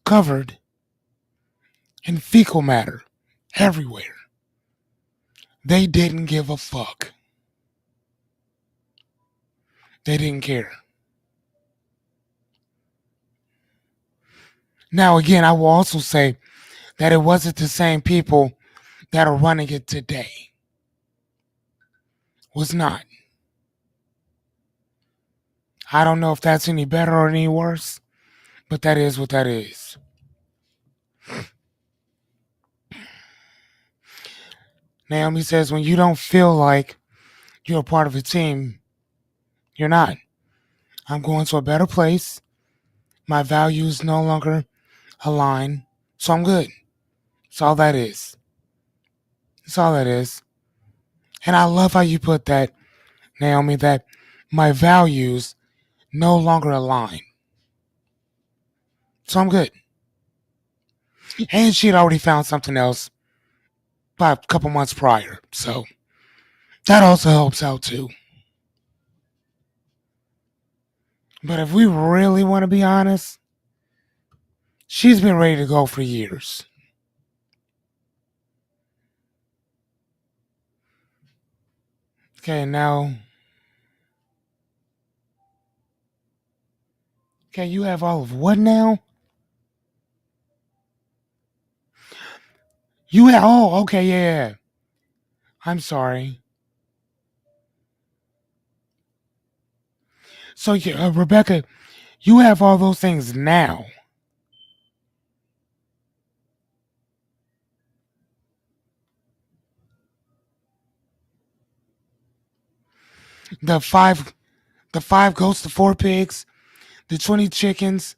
covered in fecal matter everywhere. They didn't give a fuck. They didn't care. Now again, I will also say that it wasn't the same people that are running it today. Was not. I don't know if that's any better or any worse, but that is what that is. Naomi says when you don't feel like you're a part of a team, you're not. I'm going to a better place. My values no longer align, so I'm good. That's all that is. That's all that is. And I love how you put that, Naomi, that my values no longer align. So I'm good. And she had already found something else about a couple months prior. So that also helps out too. But if we really want to be honest, she's been ready to go for years. Okay, now, okay, you have all of what now? You have, oh, okay, yeah. I'm sorry. So, Rebecca, you have all those things now. The five, the five goats, the four pigs, the 20 chickens,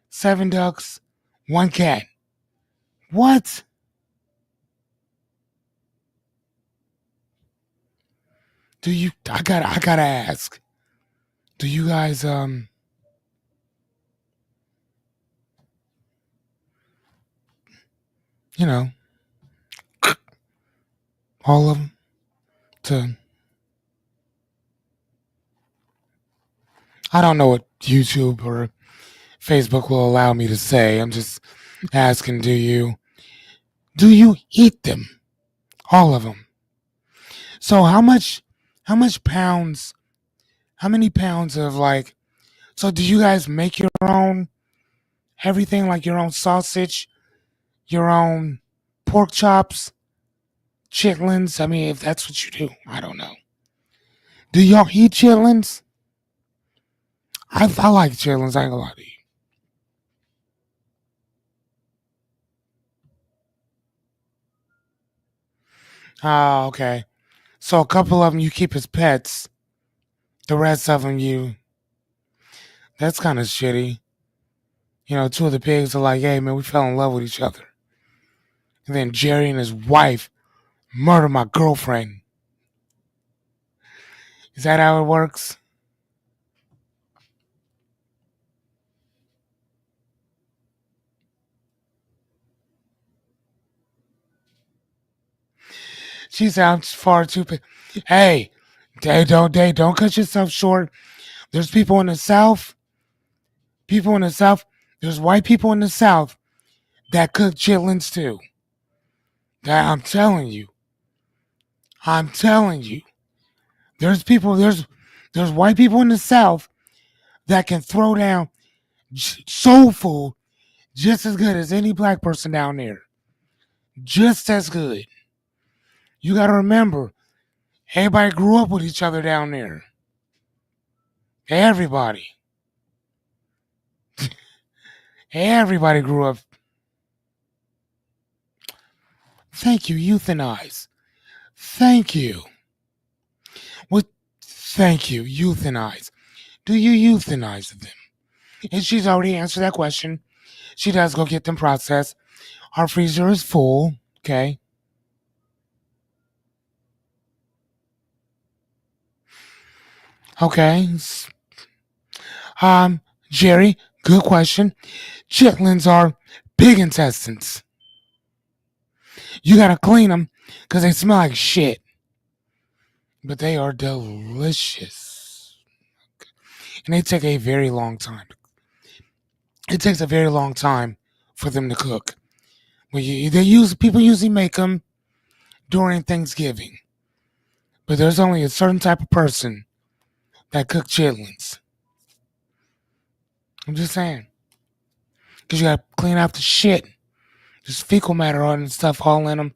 seven ducks, one cat. What? Do you? I gotta ask. Do you guys, you know, all of them to I don't know what YouTube or Facebook will allow me to say. I'm just asking, do you eat them? All of them. So how much pounds, how many pounds of like, so do you guys make your own everything, like your own sausage, your own pork chops, chitlins? I mean, if that's what you do, I don't know. Do y'all eat chitlins? I like chitlins, I ain't gonna lie to you. Oh, okay. So a couple of them you keep as pets. The rest of them that's kind of shitty. Two of the pigs are like, hey man, we fell in love with each other. And then Jerry and his wife murder my girlfriend. Is that how it works? She sounds far too. Hey, they don't cut yourself short. There's people in the South. People in the South. There's white people in the South that cook chitlins too. That I'm telling you. I'm telling you. There's people. There's white people in the South that can throw down soul food just as good as any black person down there. Just as good. You got to remember, everybody grew up with each other down there. Everybody. Everybody grew up. Thank you, euthanize. Thank you. What? Thank you, euthanize. Do you euthanize them? And she's already answered that question. She does go get them processed. Our freezer is full. Okay. Okay. Um, Jerry, good question. Chitlins are pig intestines. You gotta clean them because they smell like shit, but they are delicious, and they take a very long time. It takes a very long time for them to cook. People usually make them during Thanksgiving, but there's only a certain type of person that cook chitlins. I'm just saying, because you gotta clean out the shit. There's fecal matter on and stuff all in them.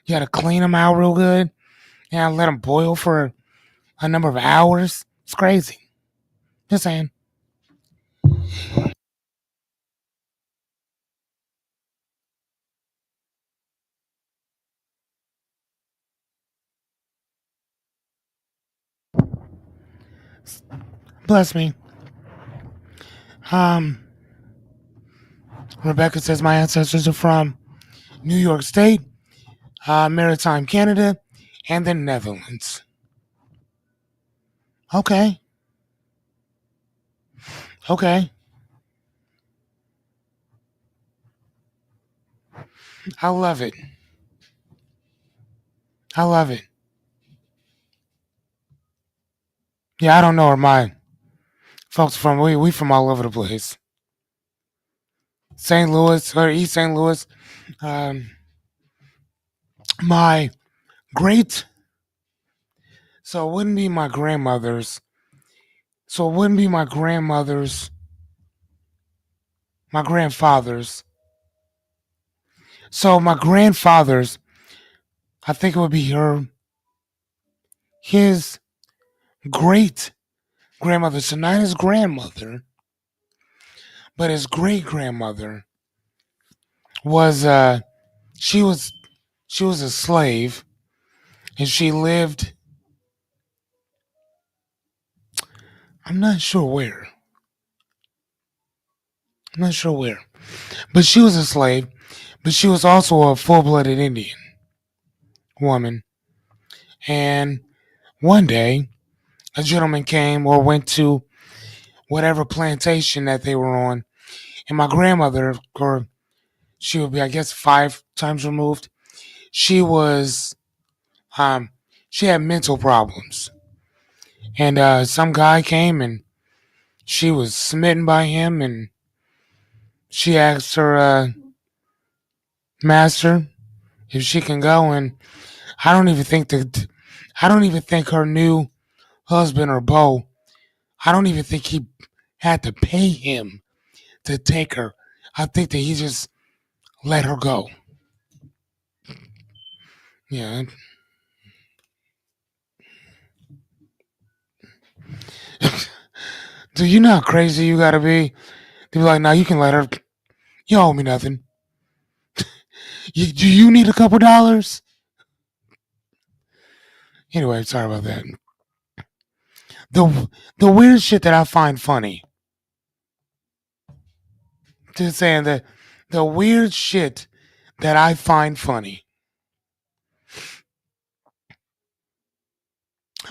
You gotta clean them out real good. Yeah, let them boil for a number of hours. It's crazy. Just saying. Bless me. Um, Rebecca says my ancestors are from New York State, Maritime Canada, and the Netherlands. Okay. Okay. I love it. I love it. Yeah, I don't know where my folks from. We from all over the place. St. Louis or East St. Louis. Um, my great. So it wouldn't be my grandmother's. So it wouldn't be my grandmother's. My grandfather's. So my grandfather's. I think it would be his great grandmother. So not his grandmother, but his great grandmother was. She was. She was a slave, and she lived. I'm not sure where. I'm not sure where. But she was a slave, but she was also a full blooded Indian woman. And one day, a gentleman came or went to whatever plantation that they were on. And my grandmother, or she would be, I guess, 5 times removed, she was, um, she had mental problems. And some guy came and she was smitten by him, and she asked her master if she can go. And I don't even think that I don't even think her new husband or beau. I don't even think he had to pay him to take her. I think that he just let her go. Yeah. Do you know how crazy you gotta be? To be like, no, you can let her. You owe me nothing. Do you need a couple dollars? Anyway, sorry about that. The the weird shit that I find funny. Just saying that the weird shit that I find funny.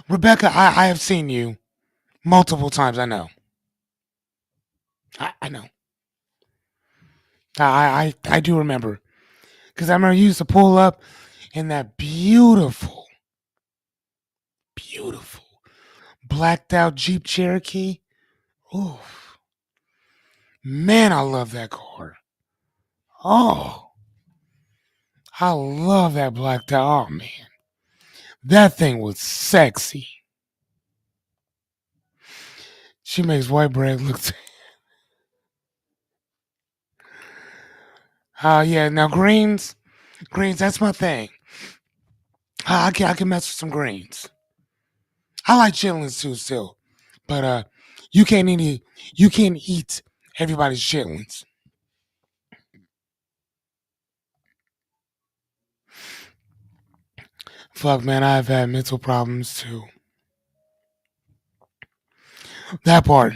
Rebecca, I have seen you multiple times. I know. I know. I do remember. Because I remember you used to pull up in that beautiful, beautiful blacked out Jeep Cherokee. Ooh, man, I love that car. Oh, I love that blacked out. Oh, man. That thing was sexy. She makes white bread look. Yeah. Now greens. That's my thing. I can mess with some greens. I like chitlins too, still, but you can't eat you can't eat everybody's chitlins. Fuck, man, I've had mental problems too. That part,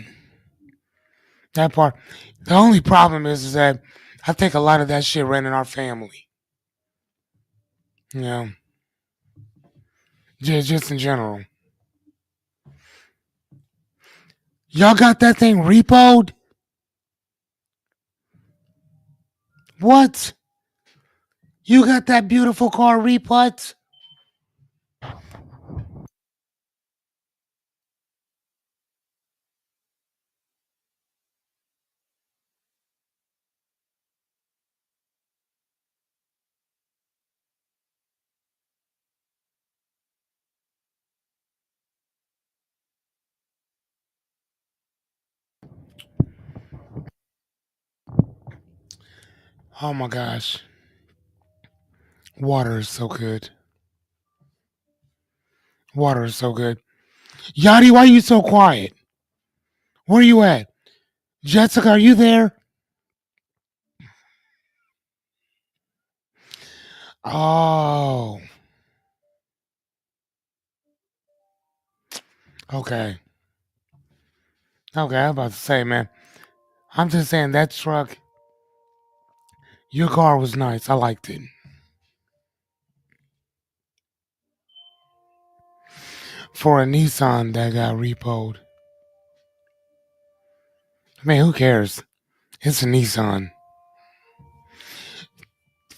that part. The only problem is that I think a lot of that shit ran in our family. You know, just in general. Y'all got that thing repoed? What? You got that beautiful car repoed? Oh my gosh, water is so good. Water is so good. Yachty, why are you so quiet? Where are you at? Jessica, are you there? Oh, okay. Okay, I was about to say, man. I'm just saying that truck, your car was nice. I liked it. For a Nissan that got repoed. I mean, who cares? It's a Nissan.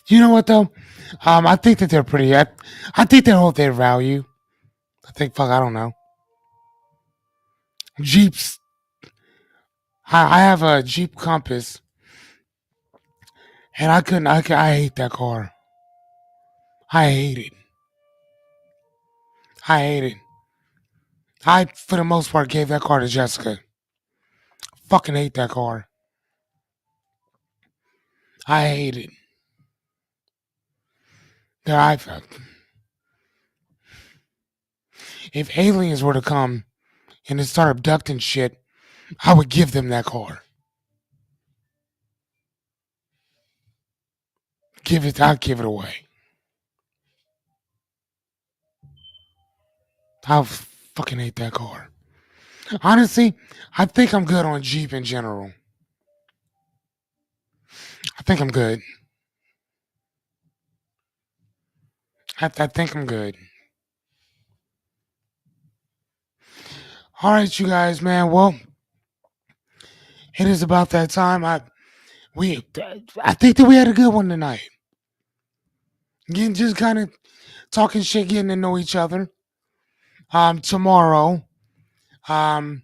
You know what though? I think that they're pretty. I think they hold their value. I think, fuck, I don't know. Jeeps. I have a Jeep Compass, and I couldn't. I hate that car. I hate it. I hate it. I, for the most part, gave that car to Jessica. Fucking hate that car. I hate it. That I, if aliens were to come and to start abducting shit, I would give them that car. I'd give it away. I fucking hate that car. Honestly, I think I'm good on Jeep in general. I think I'm good. I think I'm good. All right, you guys, man. Well, it is about that time. We I think that we had a good one tonight. Again, just kind of talking shit, getting to know each other. Tomorrow, um,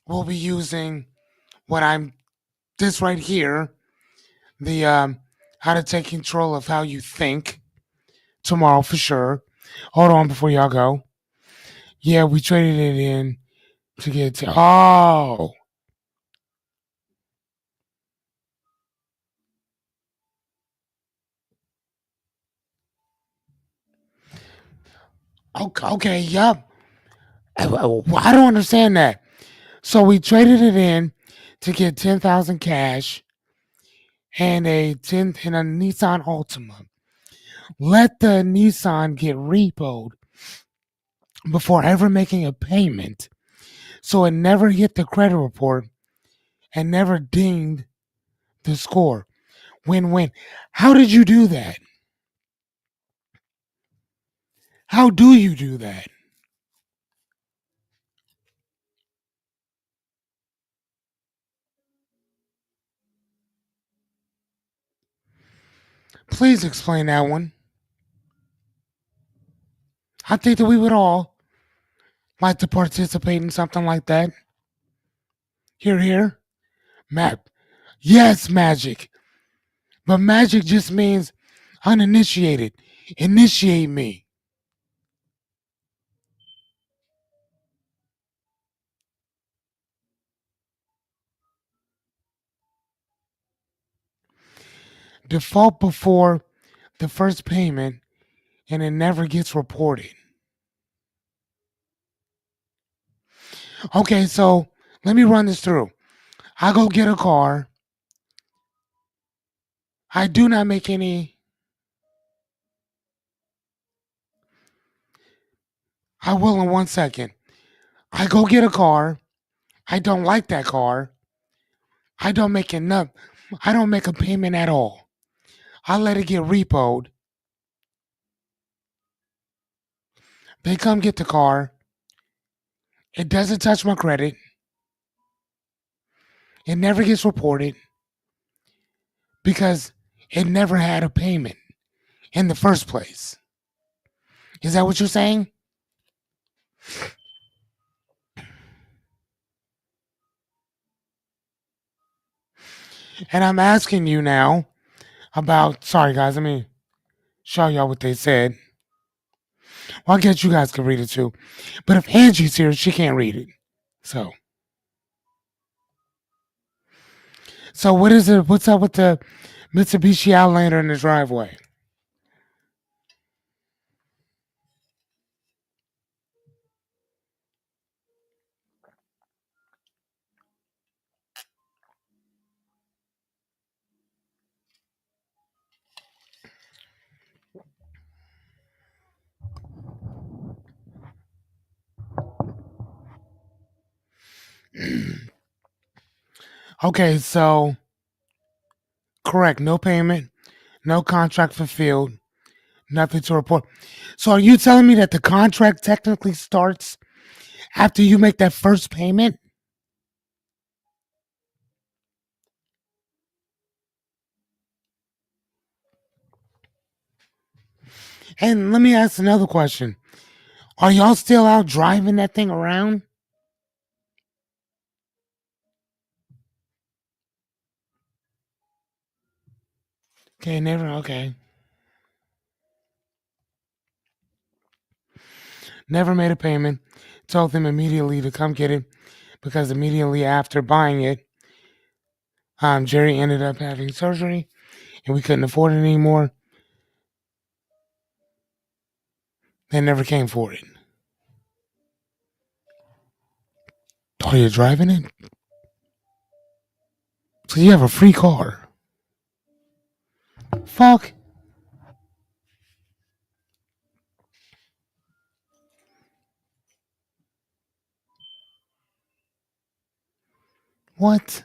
we'll be using what I'm this right here, the how to take control of how you think tomorrow for sure. Hold on before y'all go. Yeah, we traded it in to get to. Oh, okay, okay, yep. I don't understand that. So we traded it in to get 10,000 cash and a Nissan Altima. Let the Nissan get repoed before ever making a payment, so it never hit the credit report and never dinged the score. Win win. How did you do that? How do you do that? Please explain that one. I think that we would all like to participate in something like that. Here, here. Map. Yes, magic. But magic just means uninitiated. Initiate me. Default before the first payment and it never gets reported. Okay, so let me run this through. I go get a car. I do not make any. I will in 1 second. I go get a car. I don't like that car. I don't make enough. I don't make a payment at all. I let it get repoed. They come get the car. It doesn't touch my credit. It never gets reported because it never had a payment in the first place. Is that what you're saying? And I'm asking you now about. Sorry, guys. Let me show y'all what they said. Well, I guess you guys can read it too. But if Angie's here, she can't read it. So, so what is it? What's up with the Mitsubishi Outlander in the driveway? Okay, so correct. No payment, no contract fulfilled, nothing to report. So, are you telling me that the contract technically starts after you make that first payment? And let me ask another question. Are y'all still out driving that thing around? Okay, never. Okay. Never made a payment. Told them immediately to come get it because immediately after buying it, Jerry ended up having surgery and we couldn't afford it anymore. They never came for it. Oh, you're driving it? So you have a free car. Fuck. What?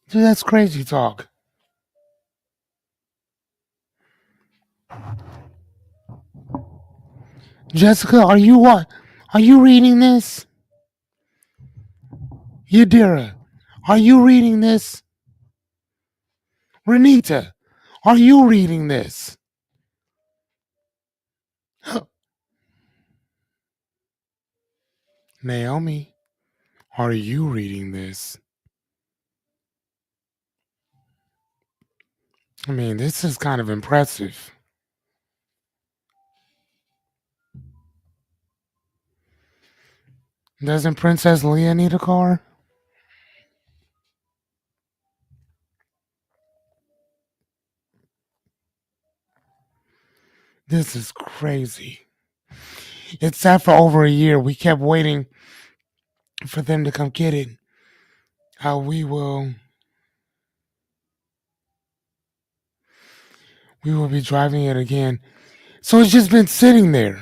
Dude, that's crazy talk. Jessica, are you what? Are you reading this? Yadira, are you reading this? Renita, are you reading this? Naomi, are you reading this? I mean, this is kind of impressive. Doesn't Princess Leia need a car? This is crazy. It sat for over a year. We kept waiting for them to come get it. We will be driving it again. So it's just been sitting there.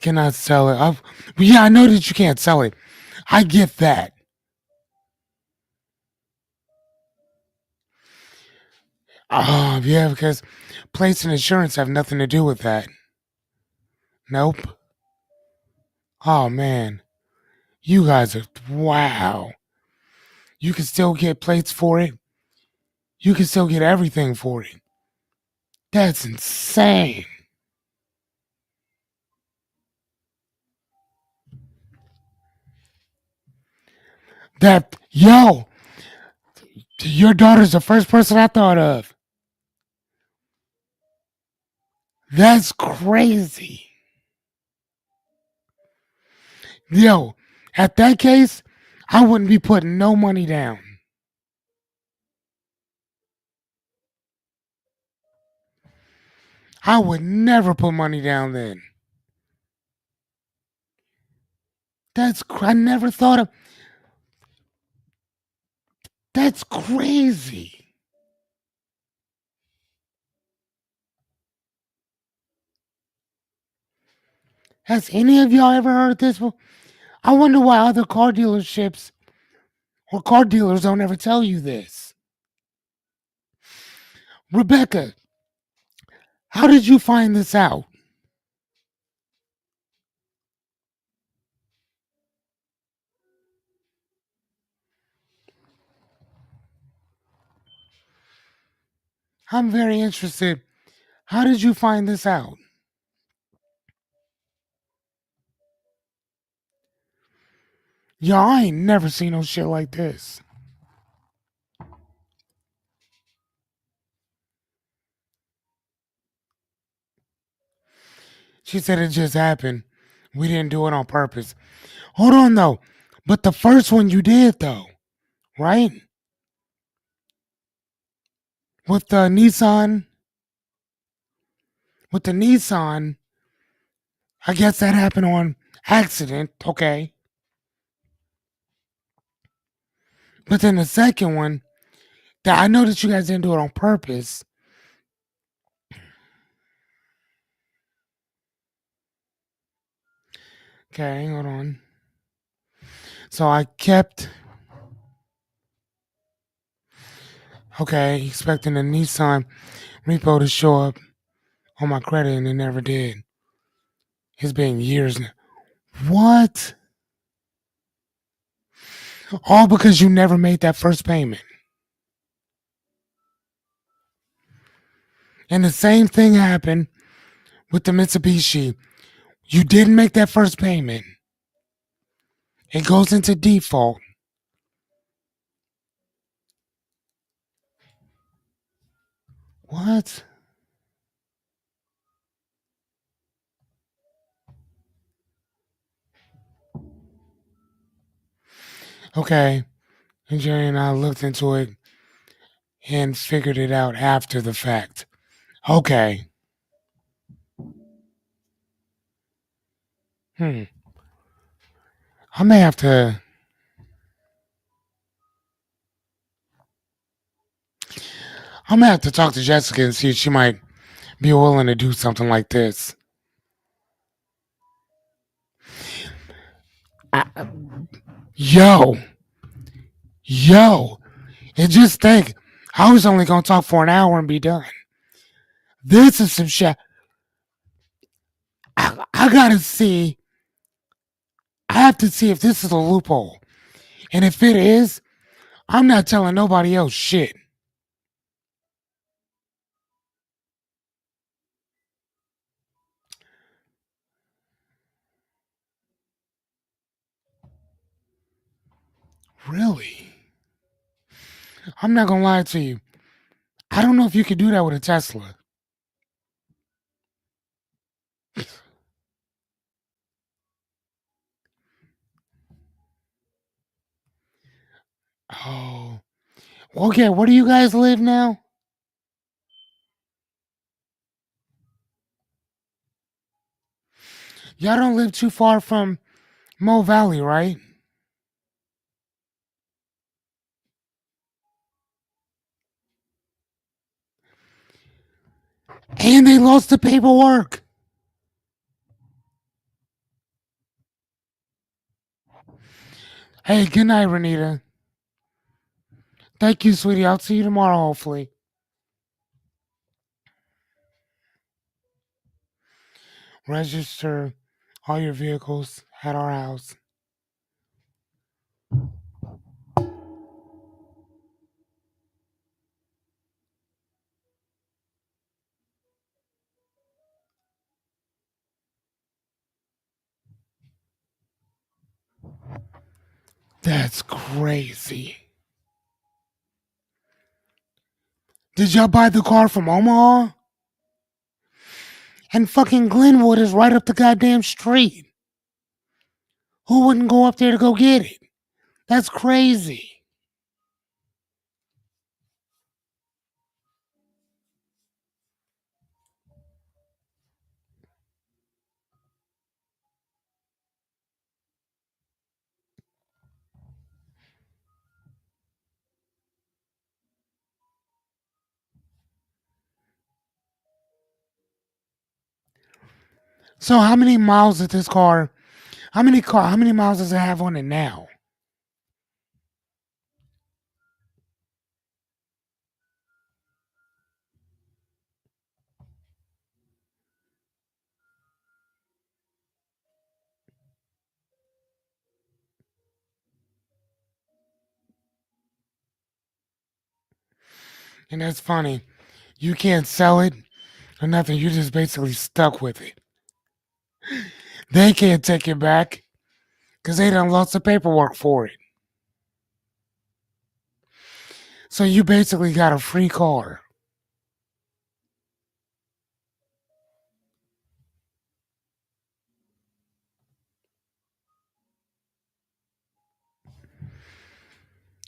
Cannot sell it. Yeah, I know that you can't sell it. I get that. Oh, yeah, because plates and insurance have nothing to do with that. Nope. Oh, man. You guys are, wow. You can still get plates for it. You can still get everything for it. That's insane. Yo, your daughter's the first person I thought of. That's crazy. Yo, at that case, I wouldn't be putting no money down. I would never put money down then. I never thought of. That's crazy. Has any of y'all ever heard this? I wonder why other car dealerships or car dealers don't ever tell you this. Rebecca, how did you find this out? I'm very interested. How did you find this out? Y'all, I ain't never seen no shit like this. She said it just happened. We didn't do it on purpose. Hold on though. But the first one you did though, right? With the Nissan, with the Nissan, I guess that happened on accident, okay. But then the second one, that I know that you guys didn't do it on purpose. Okay, hold on. So I kept expecting the Nissan repo to show up on my credit and it never did. It's been years now. What? All because you never made that first payment. And the same thing happened with the Mitsubishi. You didn't make that first payment. It goes into default. What? Okay. And Jerry and I looked into it and figured it out after the fact. Okay. Hmm. I may have to. I'm gonna have to talk to Jessica and see if she might be willing to do something like this. I, yo, yo, and just think, I was only gonna talk for an hour and be done. This is some shit. I gotta see. I have to see if this is a loophole, and if it is, I'm not telling nobody else shit. Really? I'm not gonna lie to you. I don't know if you could do that with a Tesla. Oh. Okay, where do you guys live now? Y'all don't live too far from Mo Valley, right? And they lost the paperwork. Hey, good night, Renita. Thank you, sweetie. I'll see you tomorrow, hopefully. Register all your vehicles at our house. That's crazy. Did y'all buy the car from Omaha? And fucking Glenwood is right up the goddamn street. Who wouldn't go up there to go get it? That's crazy. So how many miles did this car? How many miles does it have on it now? And that's funny. You can't sell it or nothing. You're just basically stuck with it. They can't take it back because they done lost the paperwork for it. So you basically got a free car.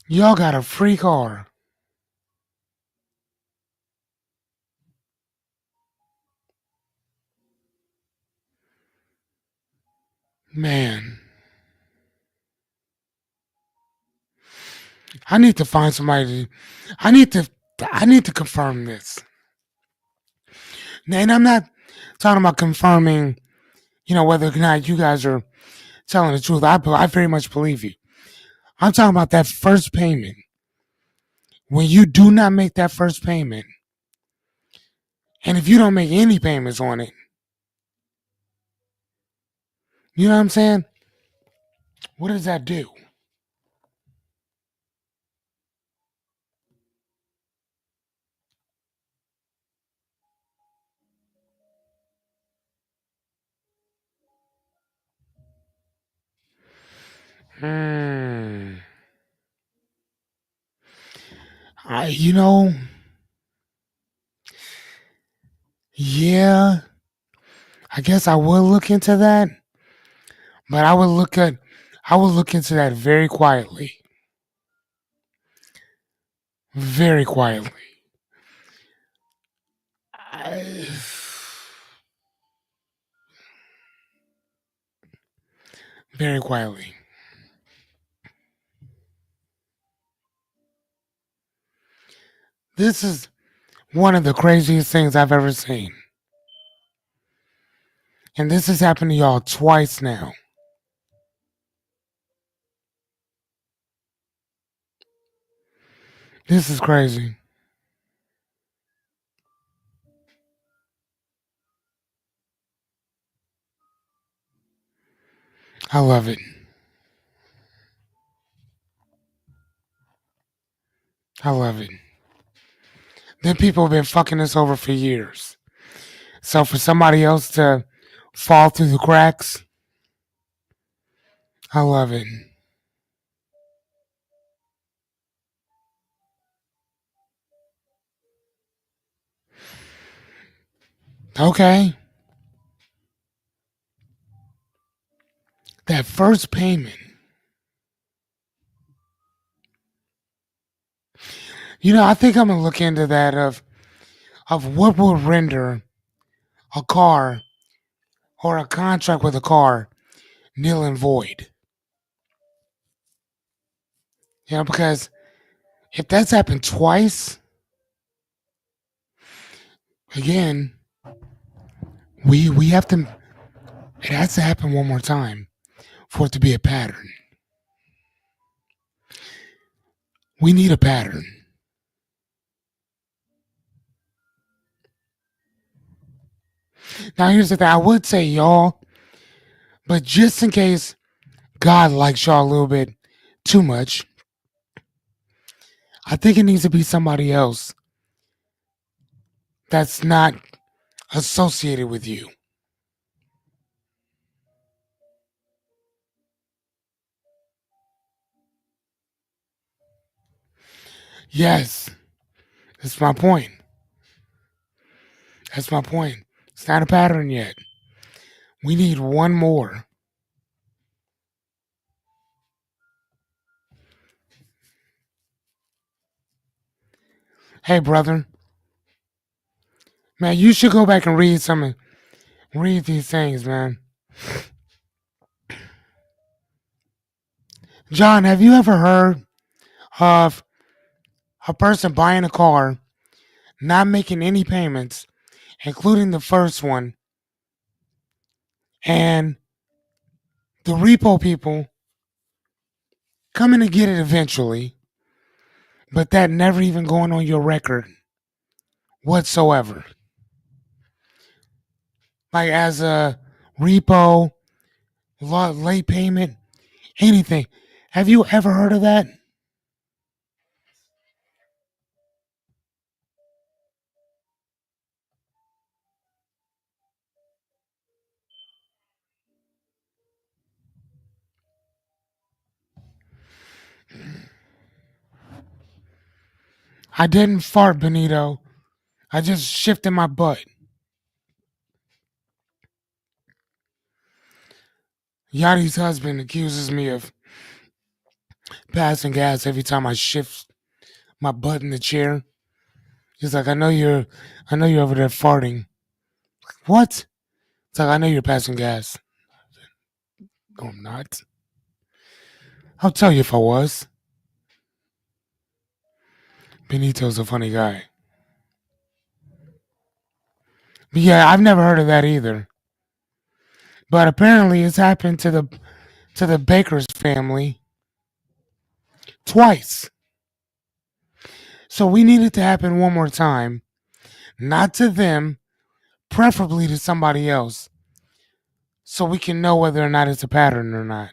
Y'all got a free car. Man, I need to find somebody. I need to. I need to confirm this. And I'm not talking about confirming, whether or not you guys are telling the truth. I very much believe you. I'm talking about that first payment. When you do not make that first payment, and if you don't make any payments on it, you know what I'm saying? What does that do? Hmm. I, yeah, I guess I will look into that, but I would look into that very quietly, very quietly, I, very quietly. This is one of the craziest things I've ever seen, and this has happened to y'all twice now. This is crazy. I love it. I love it. Then people have been fucking us over for years. So for somebody else to fall through the cracks, I love it. Okay. That first payment. I think I'm gonna look into that of what will render a car or a contract with a car nil and void. Because if that's happened twice, again, we have to. It has to happen one more time for it to be a pattern. We need a pattern. Now here's the thing. I would say y'all, but just in case God likes y'all a little bit too much, I think it needs to be somebody else that's not associated with you. Yes, that's my point. That's my point. It's not a pattern yet. We need one more. Hey, brother, man, you should go back and read these things, man. John, have you ever heard of a person buying a car, not making any payments, including the first one, and the repo people coming to get it eventually, but that never even going on your record whatsoever? Like as a repo, late payment, anything. Have you ever heard of that? I didn't fart, Benito. I just shifted my butt. Yachty's husband accuses me of passing gas every time I shift my butt in the chair. He's like, I know you're over there farting. What? It's like, I know you're passing gas. No, I'm not. I'll tell you if I was. Benito's a funny guy. But yeah, I've never heard of that either. But apparently it's happened to the Baker's family twice. So we need it to happen one more time. Not to them, preferably to somebody else. So we can know whether or not it's a pattern or not.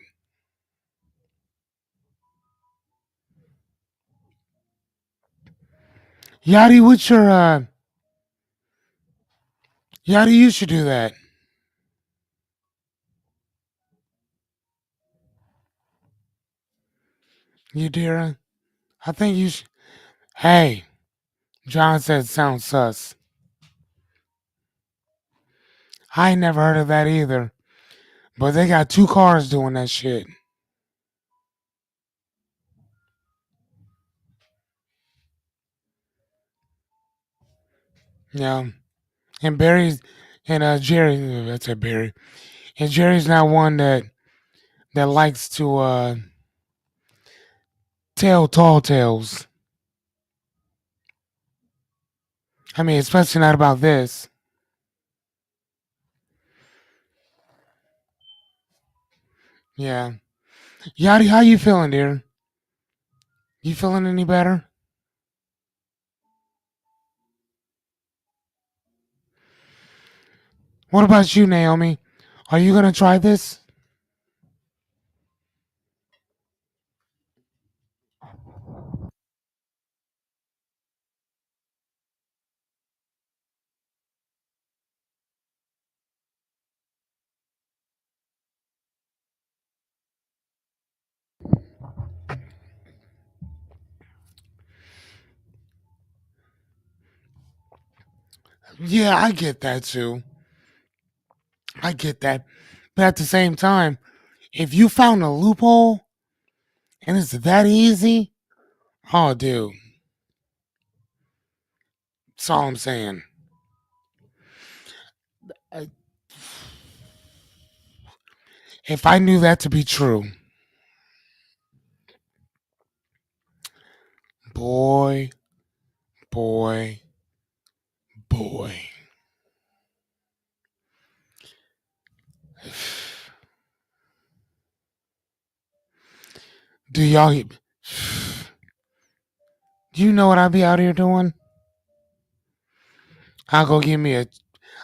Yachty, what's your Yachty, you should do that. You dear? I think you should. Hey, John said sounds sus. I ain't never heard of that either. But they got two cars doing that shit. Yeah. And Barry's and Jerry that's a Barry. And Jerry's not one that likes to tell tall tales. I mean, especially not about this. Yeah. Yachty, how you feeling, dear? You feeling any better? What about you, Naomi? Are you gonna try this? Yeah, I get that too. I get that. But at the same time, if you found a loophole and it's that easy, oh, dude, that's all I'm saying. I- If I knew that to be true, boy, boy, boy. Do y'all, do you know what I'd be out here doing? I'll go get me a,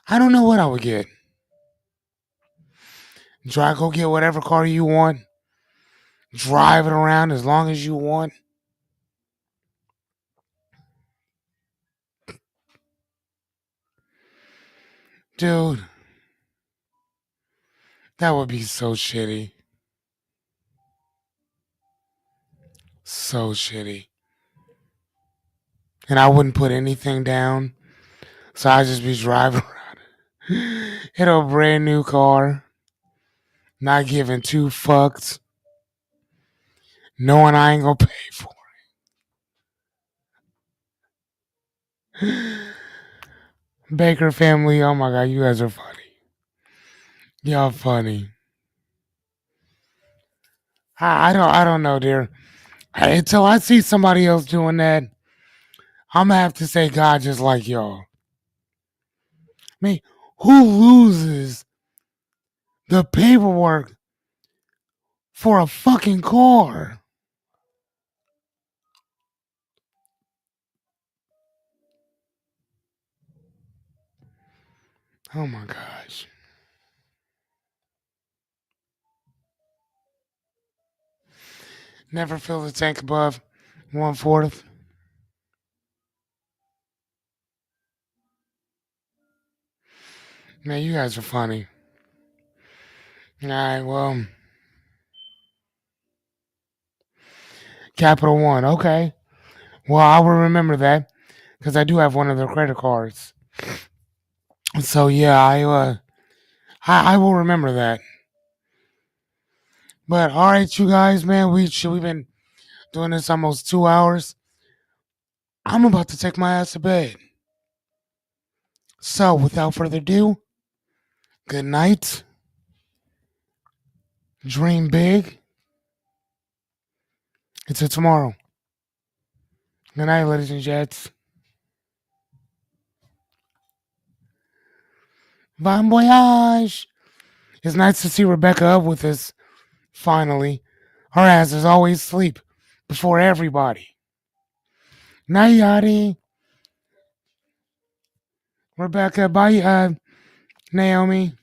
I don't know what I would get. Go get whatever car you want, drive it around as long as you want. Dude, that would be so shitty. So shitty. And I wouldn't put anything down. So I'd just be driving around in a brand new car, not giving two fucks, knowing I ain't gonna pay for it. Baker family, oh my god, you guys are funny. Y'all funny. I don't know, dear. Until I see somebody else doing that, I'm gonna have to say God just like y'all. I mean, who loses the paperwork for a fucking car? Oh my gosh. Never fill the tank above 1/4. Man, you guys are funny. All right, well, Capital One. Okay. Well, I will remember that because I do have one of their credit cards. So yeah, I will remember that. But all right, you guys, man, we've been doing this almost 2 hours. I'm about to take my ass to bed. So without further ado, good night. Dream big. Until tomorrow. Good night, ladies and gents. Bon voyage. It's nice to see Rebecca up with us. Finally, her ass is always asleep before everybody. Night, Yachty. Rebecca, bye, Naomi.